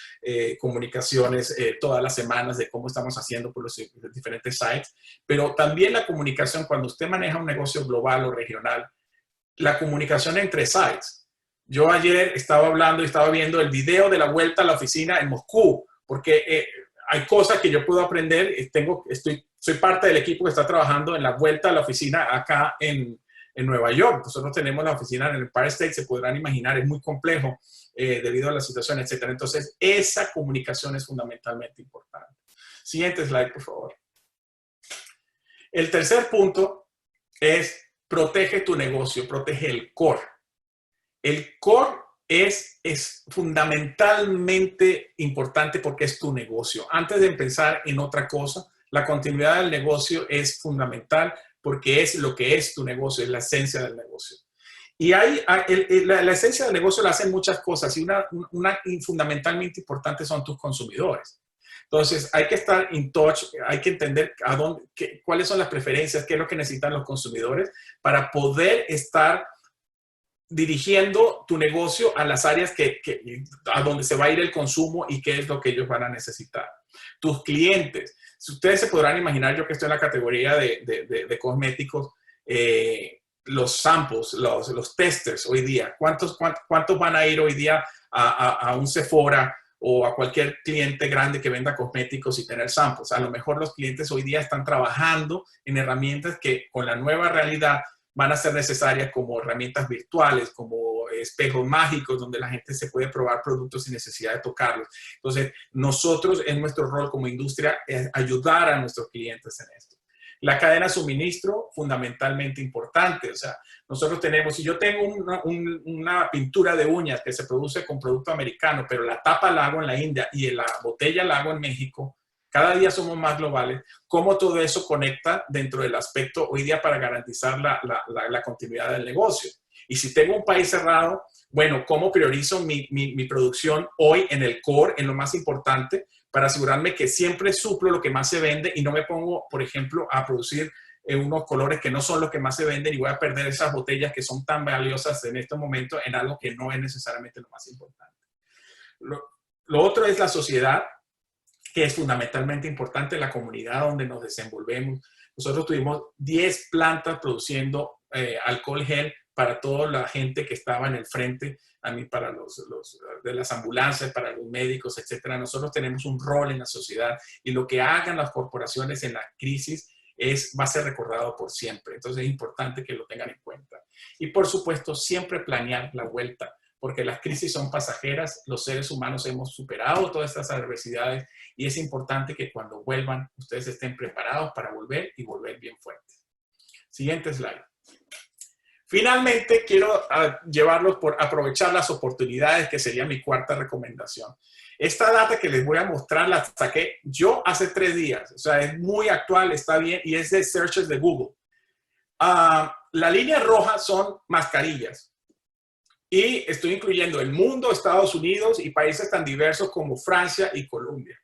Speaker 4: comunicaciones todas las semanas de cómo estamos haciendo por los diferentes sites. Pero también la comunicación, cuando usted maneja un negocio global o regional, la comunicación entre sites. Yo ayer estaba hablando y estaba viendo el video de la vuelta a la oficina en Moscú, porque hay cosas que yo puedo aprender. Soy parte del equipo que está trabajando en la vuelta a la oficina acá en Nueva York. Nosotros tenemos la oficina en el Empire State, se podrán imaginar, es muy complejo debido a la situación, etc. Entonces, esa comunicación es fundamentalmente importante. Siguiente slide, por favor. El tercer punto es protege tu negocio, protege el core. El core es fundamentalmente importante porque es tu negocio. Antes de pensar en otra cosa, la continuidad del negocio es fundamental porque es lo que es tu negocio, es la esencia del negocio. Y la esencia del negocio la hacen muchas cosas y una fundamentalmente importante son tus consumidores. Entonces, hay que estar in touch, hay que entender cuáles son las preferencias, qué es lo que necesitan los consumidores para poder estar dirigiendo tu negocio a las áreas a donde se va a ir el consumo y qué es lo que ellos van a necesitar. Tus clientes. Si ustedes se podrán imaginar, yo que estoy en la categoría de cosméticos, los samples, los testers hoy día, ¿cuántos van a ir hoy día a un Sephora o a cualquier cliente grande que venda cosméticos y tener samples? A lo mejor los clientes hoy día están trabajando en herramientas que con la nueva realidad van a ser necesarias, como herramientas virtuales, como espejos mágicos, donde la gente se puede probar productos sin necesidad de tocarlos. Entonces, nosotros, en nuestro rol como industria, es ayudar a nuestros clientes en esto. La cadena de suministro, fundamentalmente importante. O sea, nosotros tenemos, si yo tengo una pintura de uñas que se produce con producto americano, pero la tapa la hago en la India y la botella la hago en México, cada día somos más globales. ¿Cómo todo eso conecta dentro del aspecto hoy día para garantizar la continuidad del negocio? Y si tengo un país cerrado, bueno, ¿cómo priorizo mi producción hoy en el core, en lo más importante, para asegurarme que siempre suplo lo que más se vende y no me pongo, por ejemplo, a producir unos colores que no son los que más se venden y voy a perder esas botellas que son tan valiosas en este momento en algo que no es necesariamente lo más importante? Lo otro es la sociedad, que es fundamentalmente importante, la comunidad donde nos desenvolvemos. Nosotros tuvimos 10 plantas produciendo alcohol gel para toda la gente que estaba en el frente, a mí para de las ambulancias, para los médicos, etcétera. Nosotros tenemos un rol en la sociedad y lo que hagan las corporaciones en la crisis va a ser recordado por siempre. Entonces es importante que lo tengan en cuenta. Y por supuesto, siempre planear la vuelta, porque las crisis son pasajeras, los seres humanos hemos superado todas estas adversidades y es importante que cuando vuelvan ustedes estén preparados para volver y volver bien fuertes. Siguiente slide. Finalmente, quiero llevarlos por aprovechar las oportunidades, que sería mi cuarta recomendación. Esta data que les voy a mostrar la saqué yo hace 3 días, o sea, es muy actual, está bien, y es de searches de Google. La línea roja son mascarillas. Y estoy incluyendo el mundo, Estados Unidos y países tan diversos como Francia y Colombia.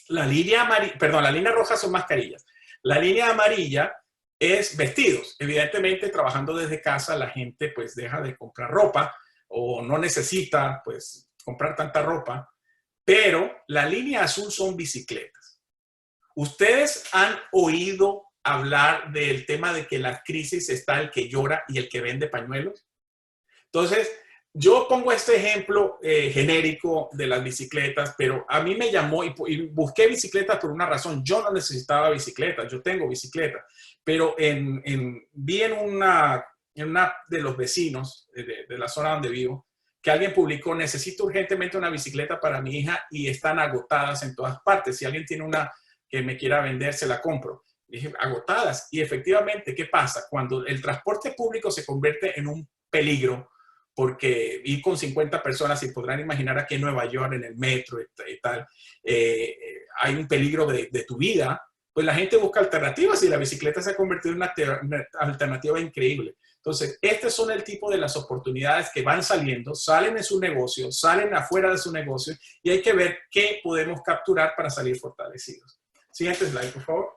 Speaker 4: La línea la línea roja son mascarillas. La línea amarilla es vestidos. Evidentemente, trabajando desde casa, la gente pues deja de comprar ropa o no necesita pues comprar tanta ropa. Pero la línea azul son bicicletas. ¿Ustedes han oído hablar del tema de que en la crisis está el que llora y el que vende pañuelos? Entonces, yo pongo este ejemplo genérico de las bicicletas, pero a mí me llamó y busqué bicicletas por una razón. Yo no necesitaba bicicleta, yo tengo bicicleta, pero vi en una de los vecinos de la zona donde vivo, que alguien publicó: necesito urgentemente una bicicleta para mi hija y están agotadas en todas partes. Si alguien tiene una que me quiera vender, se la compro. Dije, agotadas. Y efectivamente, ¿qué pasa? Cuando el transporte público se convierte en un peligro, porque ir con 50 personas, y podrán imaginar aquí en Nueva York, en el metro y tal, hay un peligro de tu vida, pues la gente busca alternativas y la bicicleta se ha convertido en una alternativa increíble. Entonces, estos son el tipo de las oportunidades que van saliendo, salen en su negocio, salen afuera de su negocio, y hay que ver qué podemos capturar para salir fortalecidos. Siguiente slide, por favor.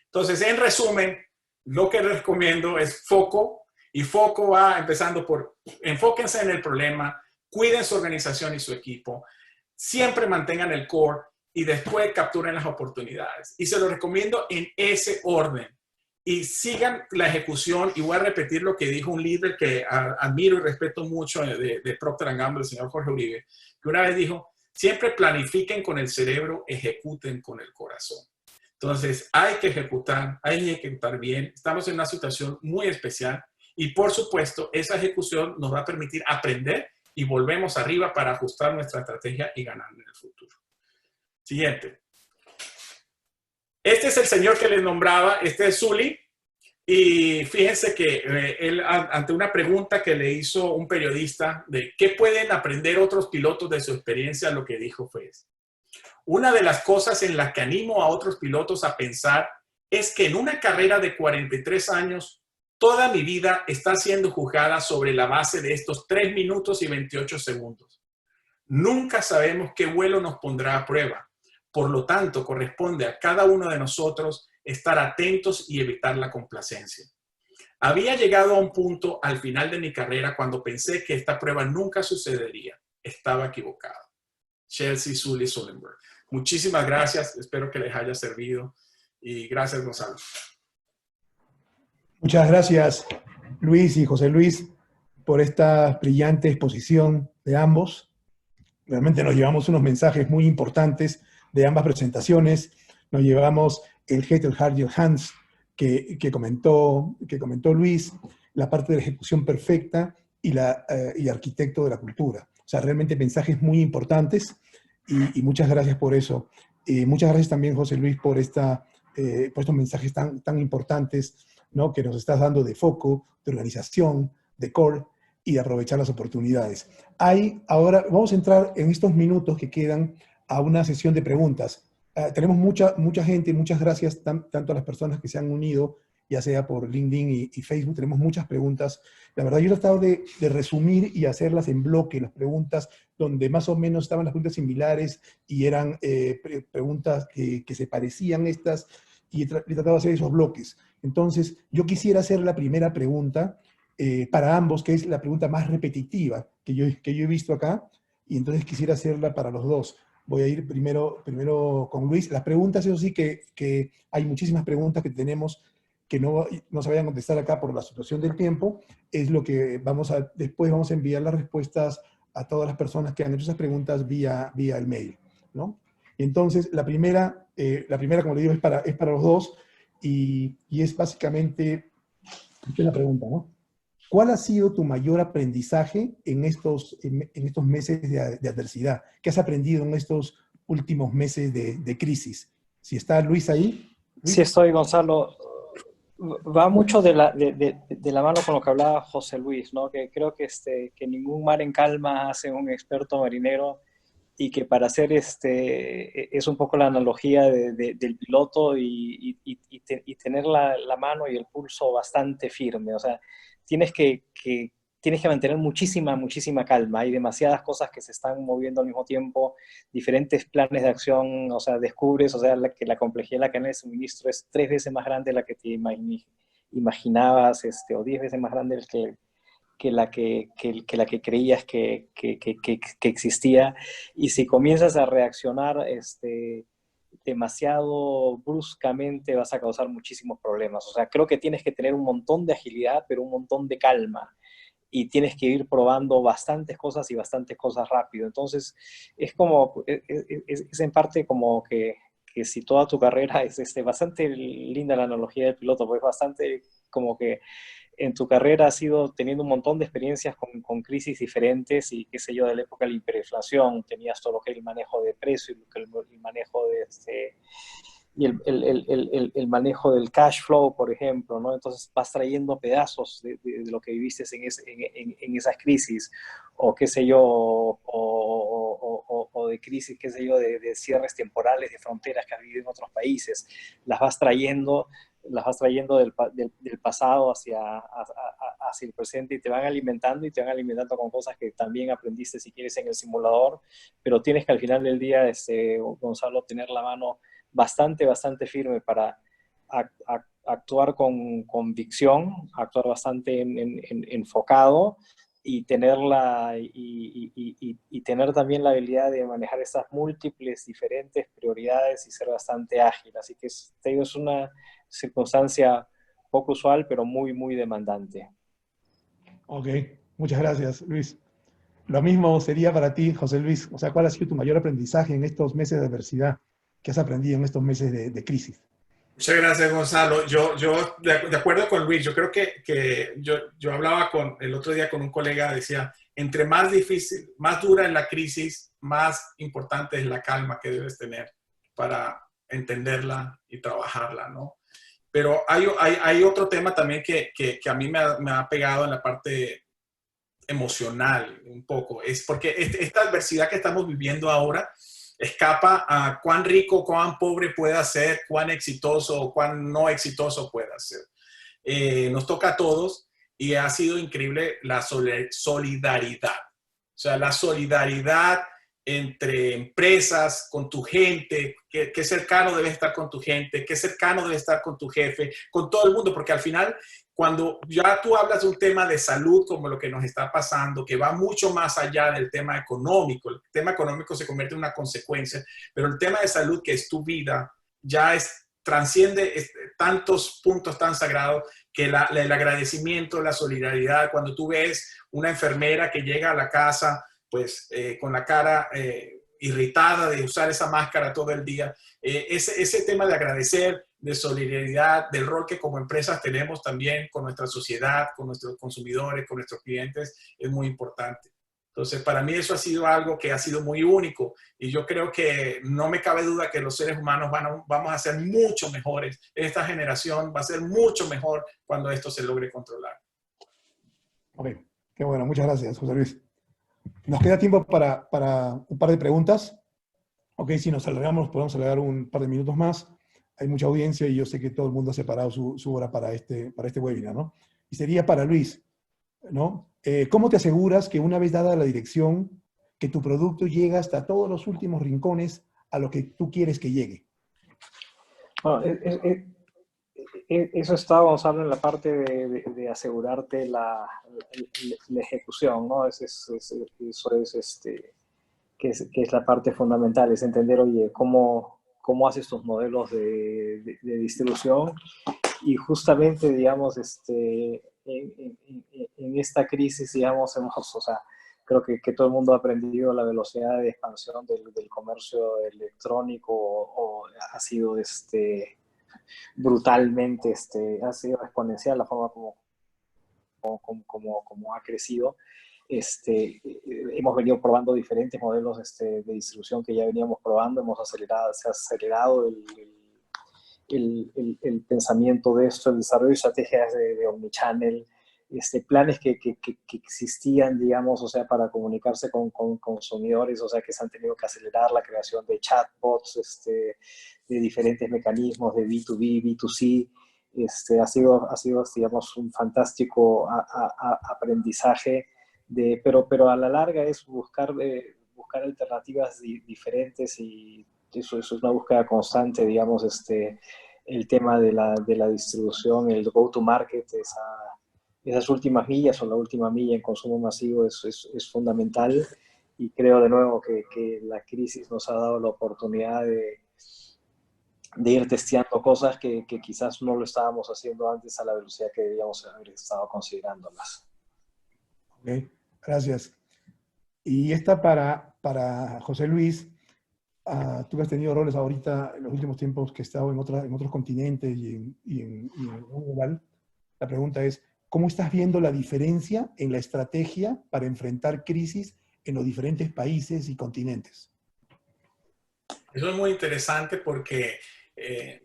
Speaker 4: Entonces, en resumen, lo que les recomiendo es foco. Y foco va empezando por enfóquense en el problema, cuiden su organización y su equipo, siempre mantengan el core y después capturen las oportunidades. Y se lo recomiendo en ese orden. Y sigan la ejecución. Y voy a repetir lo que dijo un líder que admiro y respeto mucho de Procter & Gamble, el señor Jorge Uribe, que una vez dijo: siempre planifiquen con el cerebro, ejecuten con el corazón. Entonces, hay que ejecutar bien. Estamos en una situación muy especial. Y por supuesto, esa ejecución nos va a permitir aprender y volvemos arriba para ajustar nuestra estrategia y ganar en el futuro. Siguiente. Este es el señor que les nombraba, este es Zully. Y fíjense que él, ante una pregunta que le hizo un periodista de qué pueden aprender otros pilotos de su experiencia, lo que dijo fue: una de las cosas en las que animo a otros pilotos a pensar es que en una carrera de 43 años, toda mi vida está siendo juzgada sobre la base de estos 3 minutos y 28 segundos. Nunca sabemos qué vuelo nos pondrá a prueba. Por lo tanto, corresponde a cada uno de nosotros estar atentos y evitar la complacencia. Había llegado a un punto al final de mi carrera cuando pensé que esta prueba nunca sucedería. Estaba equivocado. Chelsea Zully Sullenberg. Muchísimas gracias. Espero que les haya servido. Y gracias, Gonzalo.
Speaker 5: Muchas gracias, Luis y José Luis, por esta brillante exposición de ambos. Realmente nos llevamos unos mensajes muy importantes de ambas presentaciones. Nos llevamos el Head, el Heart y el Hands que comentó Luis, la parte de la ejecución perfecta y arquitecto de la cultura. O sea, realmente mensajes muy importantes y muchas gracias por eso. Muchas gracias también, José Luis, por estos mensajes tan importantes, ¿no?, que nos estás dando de foco, de organización, de core y de aprovechar las oportunidades. Ahora vamos a entrar en estos minutos que quedan a una sesión de preguntas. Tenemos mucha gente, muchas gracias tanto a las personas que se han unido, ya sea por LinkedIn y Facebook. Tenemos muchas preguntas. La verdad, yo he tratado de resumir y hacerlas en bloque, las preguntas donde más o menos estaban las preguntas similares y eran preguntas que se parecían estas, y he tratado de hacer esos bloques. Entonces, yo quisiera hacer la primera pregunta para ambos, que es la pregunta más repetitiva que yo he visto acá, y entonces quisiera hacerla para los dos. Voy a ir primero con Luis. Las preguntas, eso sí, que hay muchísimas preguntas que tenemos que no se vayan a contestar acá por la situación del tiempo, es lo que después vamos a enviar las respuestas a todas las personas que han hecho esas preguntas vía el mail, ¿no? Entonces, la primera, como le digo, es para los dos, y es básicamente una pregunta, ¿no? ¿Cuál ha sido tu mayor aprendizaje en estos meses de adversidad? ¿Qué has aprendido en estos últimos meses de crisis? Si está Luis ahí. Luis.
Speaker 3: Sí estoy, Gonzalo. Va mucho de la mano con lo que hablaba José Luis, ¿no? Que creo que ningún mar en calma hace un experto marinero, y que para hacer es un poco la analogía del piloto y tener la mano y el pulso bastante firme. O sea, tienes que tienes que mantener muchísima calma. Hay demasiadas cosas que se están moviendo al mismo tiempo, diferentes planes de acción, o sea, descubres, o sea, que la complejidad de la cadena de suministro es 3 veces más grande de la que te imaginabas, o 10 veces más grande que la que creías que existía. Y si comienzas a reaccionar demasiado bruscamente, vas a causar muchísimos problemas. O sea, creo que tienes que tener un montón de agilidad, pero un montón de calma. Y tienes que ir probando bastantes cosas y bastantes cosas rápido. Entonces, es como, es en parte como que si toda tu carrera es bastante linda la analogía del piloto, pues bastante como que en tu carrera has ido teniendo un montón de experiencias con crisis diferentes y qué sé yo, de la época de la hiperinflación, tenías todo lo que es el manejo de precios, el manejo de y el manejo del cash flow, por ejemplo, ¿no? Entonces vas trayendo pedazos de lo que viviste en esas crisis, o qué sé yo, o de crisis, qué sé yo, de cierres temporales de fronteras que has vivido en otros países, las vas trayendo del pasado hacia el presente y te van alimentando con cosas que también aprendiste, si quieres, en el simulador, pero tienes que al final del día, Gonzalo, tener la mano bastante firme para actuar con convicción, actuar bastante enfocado y tener tener también la habilidad de manejar esas múltiples diferentes prioridades y ser bastante ágil. Así que te digo, es una circunstancia poco usual, pero muy demandante.
Speaker 5: Ok, muchas gracias, Luis. Lo mismo sería para ti, José Luis. O sea, ¿cuál ha sido tu mayor aprendizaje en estos meses de adversidad que has aprendido en estos meses de crisis?
Speaker 4: Muchas gracias, Gonzalo. Yo de acuerdo con Luis, yo creo que yo hablaba el otro día con un colega, decía, entre más difícil, más dura es la crisis, más importante es la calma que debes tener para entenderla y trabajarla, ¿no? Pero hay otro tema también que a mí me ha pegado en la parte emocional un poco. Es porque esta adversidad que estamos viviendo ahora escapa a cuán rico, cuán pobre pueda ser, cuán exitoso o cuán no exitoso pueda ser. Nos toca a todos y ha sido increíble la solidaridad. O sea, la solidaridad entre empresas, con tu gente, qué cercano debes estar con tu gente, qué cercano debes estar con tu jefe, con todo el mundo, porque al final, cuando ya tú hablas de un tema de salud como lo que nos está pasando, que va mucho más allá del tema económico, el tema económico se convierte en una consecuencia, pero el tema de salud, que es tu vida, ya transciende tantos puntos tan sagrados que el agradecimiento, la solidaridad, cuando tú ves una enfermera que llega a la casa, pues con la cara irritada de usar esa máscara todo el día, ese tema de agradecer, de solidaridad, del rol que como empresas tenemos también con nuestra sociedad, con nuestros consumidores, con nuestros clientes, es muy importante. Entonces, para mí eso ha sido algo que ha sido muy único y yo creo que no me cabe duda que los seres humanos vamos a ser mucho mejores. Esta generación va a ser mucho mejor cuando esto se logre controlar.
Speaker 5: Ok, qué bueno, muchas gracias, José Luis. Nos queda tiempo para un par de preguntas. Ok, si nos alargamos, podemos alargar un par de minutos más. Hay mucha audiencia y yo sé que todo el mundo ha separado su hora para este webinar, ¿no? Y sería para Luis, ¿no? ¿Cómo te aseguras que una vez dada la dirección, que tu producto llega hasta todos los últimos rincones a lo que tú quieres que llegue?
Speaker 3: Bueno, eso estábamos hablando en la parte de asegurarte la ejecución, ¿no? Eso es que es la parte fundamental, es entender, oye, cómo haces tus modelos de distribución y justamente, digamos, en esta crisis, digamos, o sea, creo que todo el mundo ha aprendido la velocidad de expansión del comercio electrónico ha sido brutalmente, ha sido exponencial la forma como ha crecido. Hemos venido probando diferentes modelos de distribución que ya veníamos probando, se ha acelerado el pensamiento de esto, el desarrollo de estrategias de omnichannel, planes que existían, digamos, o sea, para comunicarse con consumidores, o sea, que se han tenido que acelerar la creación de chatbots, de diferentes mecanismos de B2B, B2C, Ha sido, digamos, un fantástico aprendizaje, pero a la larga es buscar alternativas diferentes, y eso es una búsqueda constante, digamos, el tema de la distribución, el go-to-market, esas últimas millas o la última milla en consumo masivo es fundamental, y creo de nuevo que la crisis nos ha dado la oportunidad de ir testeando cosas que quizás no lo estábamos haciendo antes a la velocidad que debíamos haber estado considerándolas.
Speaker 5: Ok, gracias. Y esta para José Luis. Tú que has tenido roles ahorita en los últimos tiempos que he estado en otros continentes y en global. La pregunta es, ¿cómo estás viendo la diferencia en la estrategia para enfrentar crisis en los diferentes países y continentes?
Speaker 4: Eso es muy interesante porque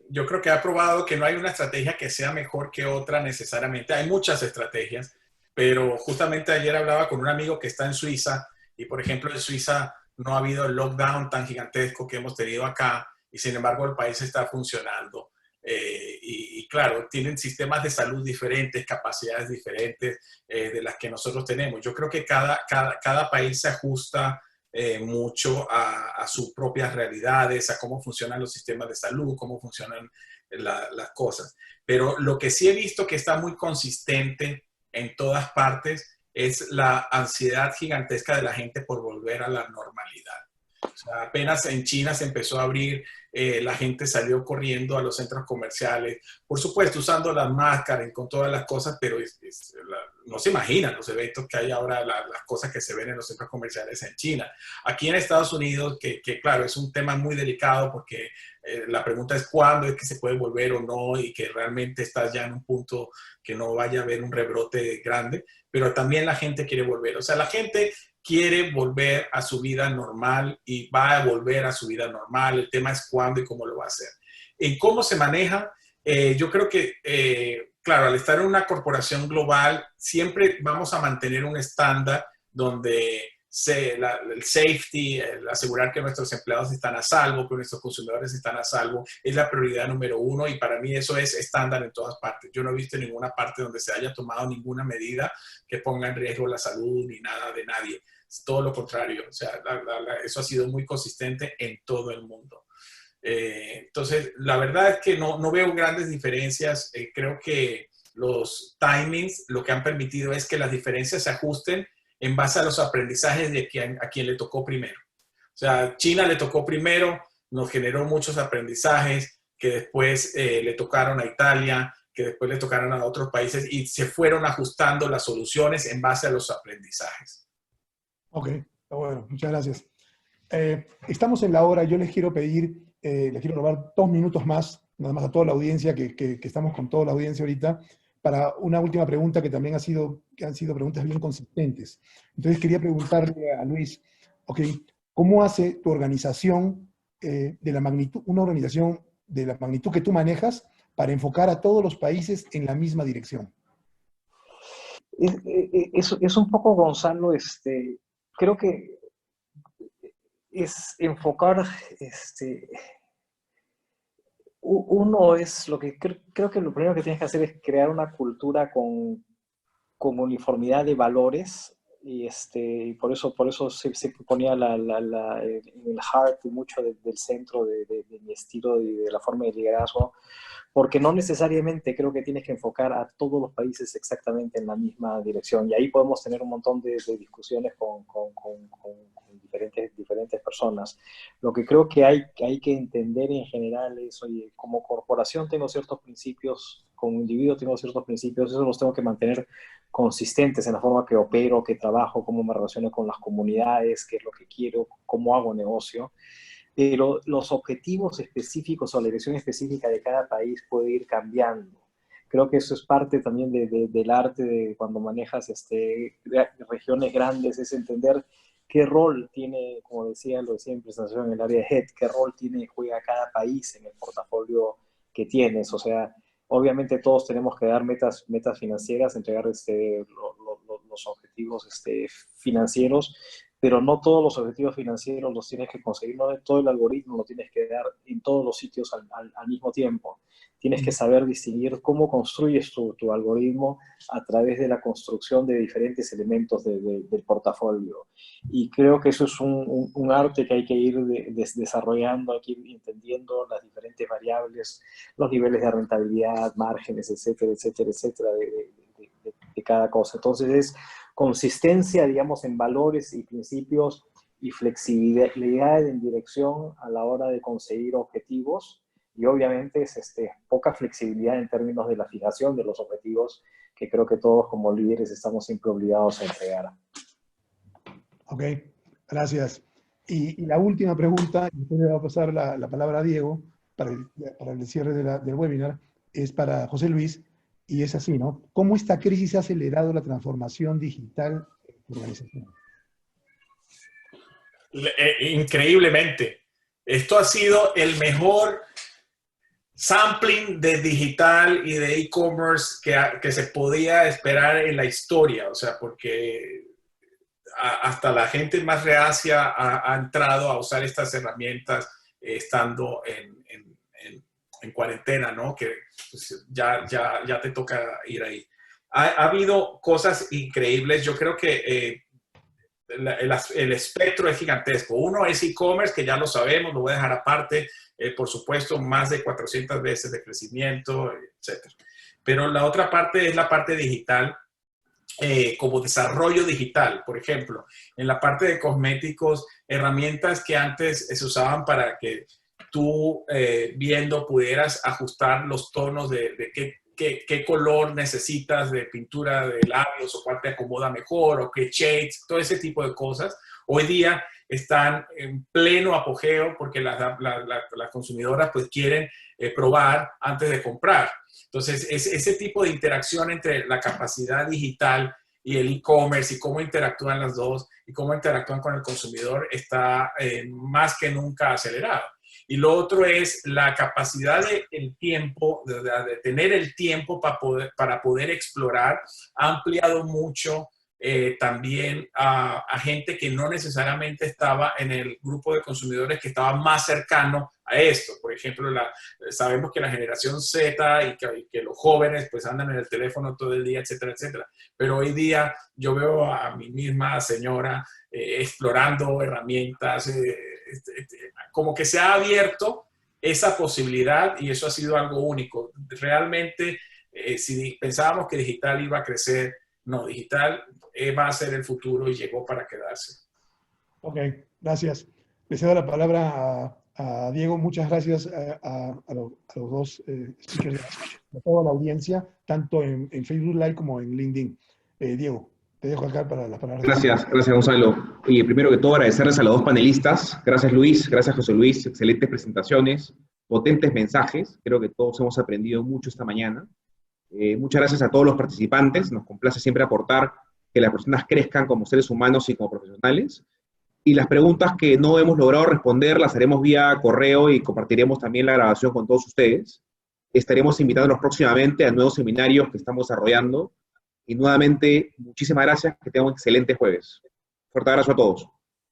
Speaker 4: yo creo que ha probado que no hay una estrategia que sea mejor que otra necesariamente. Hay muchas estrategias, pero justamente ayer hablaba con un amigo que está en Suiza y, por ejemplo, en Suiza no ha habido el lockdown tan gigantesco que hemos tenido acá y, sin embargo, el país está funcionando. Y claro, tienen sistemas de salud diferentes, capacidades diferentes de las que nosotros tenemos. Yo creo que cada país se ajusta mucho a sus propias realidades, a cómo funcionan los sistemas de salud, cómo funcionan las cosas. Pero lo que sí he visto que está muy consistente en todas partes es la ansiedad gigantesca de la gente por volver a la normalidad. O sea, apenas en China se empezó a abrir, la gente salió corriendo a los centros comerciales, por supuesto usando las máscaras y con todas las cosas, pero no se imaginan los eventos que hay ahora, las cosas que se ven en los centros comerciales en China. Aquí en Estados Unidos, que claro, es un tema muy delicado porque la pregunta es cuándo es que se puede volver o no, y que realmente estás ya en un punto que no vaya a haber un rebrote grande, pero también la gente quiere volver. O sea, la gente quiere volver a su vida normal y va a volver a su vida normal. El tema es cuándo y cómo lo va a hacer. En cómo se maneja, yo creo que, claro, al estar en una corporación global, siempre vamos a mantener un estándar donde el safety, el asegurar que nuestros empleados están a salvo, que nuestros consumidores están a salvo, es la prioridad número uno, y para mí eso es estándar en todas partes. Yo no he visto en ninguna parte donde se haya tomado ninguna medida que ponga en riesgo la salud ni nada de nadie. Es todo lo contrario. O sea, eso ha sido muy consistente en todo el mundo. Entonces, la verdad es que no veo grandes diferencias. Creo que los timings lo que han permitido es que las diferencias se ajusten en base a los aprendizajes de a quien le tocó primero. O sea, China le tocó primero, nos generó muchos aprendizajes que después le tocaron a Italia, que después le tocaron a otros países, y se fueron ajustando las soluciones en base a los aprendizajes.
Speaker 5: Ok, bueno, muchas gracias. Estamos en la hora. Yo les quiero pedir, les quiero robar 2 minutos más, nada más a toda la audiencia, que estamos con toda la audiencia ahorita, para una última pregunta que también han sido preguntas bien consistentes. Entonces quería preguntarle a Luis, ok, ¿cómo hace tu organización, una organización de la magnitud que tú manejas, para enfocar a todos los países en la misma dirección?
Speaker 3: Es un poco, Gonzalo, creo que es enfocar, uno es lo que creo que lo primero que tienes que hacer es crear una cultura con uniformidad de valores, y por eso se ponía en el heart mucho del centro de mi estilo y de la forma de liderazgo, porque no necesariamente creo que tienes que enfocar a todos los países exactamente en la misma dirección, y ahí podemos tener un montón de discusiones con diferentes personas. Lo que creo que hay que entender en general es, oye, como corporación tengo ciertos principios, como individuo tengo ciertos principios, eso los tengo que mantener consistentes en la forma que opero, que trabajo, cómo me relaciono con las comunidades, qué es lo que quiero, cómo hago negocio. Pero los objetivos específicos o la dirección específica de cada país puede ir cambiando. Creo que eso es parte también del arte de cuando manejas regiones grandes, es entender qué rol tiene, como lo decía en presentación en el área de Head, qué rol juega cada país en el portafolio que tienes. O sea, obviamente todos tenemos que dar metas financieras, entregar los objetivos financieros, pero no todos los objetivos financieros los tienes que conseguir, no todo el algoritmo lo tienes que dar en todos los sitios al mismo tiempo. Tienes que saber distinguir cómo construyes tu algoritmo a través de la construcción de diferentes elementos del portafolio. Y creo que eso es un arte que hay que ir desarrollando, hay que ir entendiendo las diferentes variables, los niveles de rentabilidad, márgenes, etcétera, etcétera, etcétera, de cada cosa. Entonces es consistencia, digamos, en valores y principios y flexibilidad en dirección a la hora de conseguir objetivos, y obviamente es poca flexibilidad en términos de la fijación de los objetivos que creo que todos como líderes estamos siempre obligados a entregar.
Speaker 5: Ok, gracias. Y la última pregunta, y después le voy a pasar la palabra a Diego para el cierre del webinar, es para José Luis, y es así, ¿no? ¿Cómo esta crisis ha acelerado la transformación digital en tu organización?
Speaker 4: Increíblemente. Esto ha sido el mejor sampling de digital y de e-commerce que se podía esperar en la historia. O sea, porque hasta la gente más reacia ha entrado a usar estas herramientas estando en cuarentena, ¿no? Que pues, ya te toca ir ahí. Ha habido cosas increíbles. Yo creo que el espectro es gigantesco. Uno es e-commerce, que ya lo sabemos, lo voy a dejar aparte. Por supuesto, más de 400 veces de crecimiento, etc. Pero la otra parte es la parte digital, como desarrollo digital. Por ejemplo, en la parte de cosméticos, herramientas que antes se usaban para que tú viendo pudieras ajustar los tonos de qué color necesitas de pintura de labios o cuál te acomoda mejor o qué shades, todo ese tipo de cosas. Hoy día están en pleno apogeo porque las consumidoras pues quieren probar antes de comprar. Entonces, ese tipo de interacción entre la capacidad digital y el e-commerce y cómo interactúan las dos y cómo interactúan con el consumidor está más que nunca acelerado. Y lo otro es la capacidad del tiempo, de tener el tiempo para poder explorar. Ha ampliado mucho también a gente que no necesariamente estaba en el grupo de consumidores que estaba más cercano a esto. Por ejemplo, sabemos que la generación Z y que los jóvenes pues andan en el teléfono todo el día, etcétera, etcétera. Pero hoy día yo veo a mi misma señora explorando herramientas, como que se ha abierto esa posibilidad y eso ha sido algo único. Realmente, si pensábamos que digital iba a crecer, no, digital va a ser el futuro y llegó para quedarse.
Speaker 5: Ok, gracias. Le cedo la palabra a Diego. Muchas gracias a los dos speakers, a toda la audiencia, tanto en Facebook Live como en LinkedIn. Diego, te dejo acá para las palabras.
Speaker 1: Gracias Gonzalo. Y primero que todo agradecerles a los dos panelistas. Gracias Luis, gracias José Luis. Excelentes presentaciones, potentes mensajes. Creo que todos hemos aprendido mucho esta mañana. Muchas gracias a todos los participantes. Nos complace siempre aportar que las personas crezcan como seres humanos y como profesionales. Y las preguntas que no hemos logrado responder las haremos vía correo y compartiremos también la grabación con todos ustedes. Estaremos invitándolos próximamente a nuevos seminarios que estamos desarrollando. Y nuevamente, muchísimas gracias. Que tengan un excelente jueves. Fuerte abrazo a todos.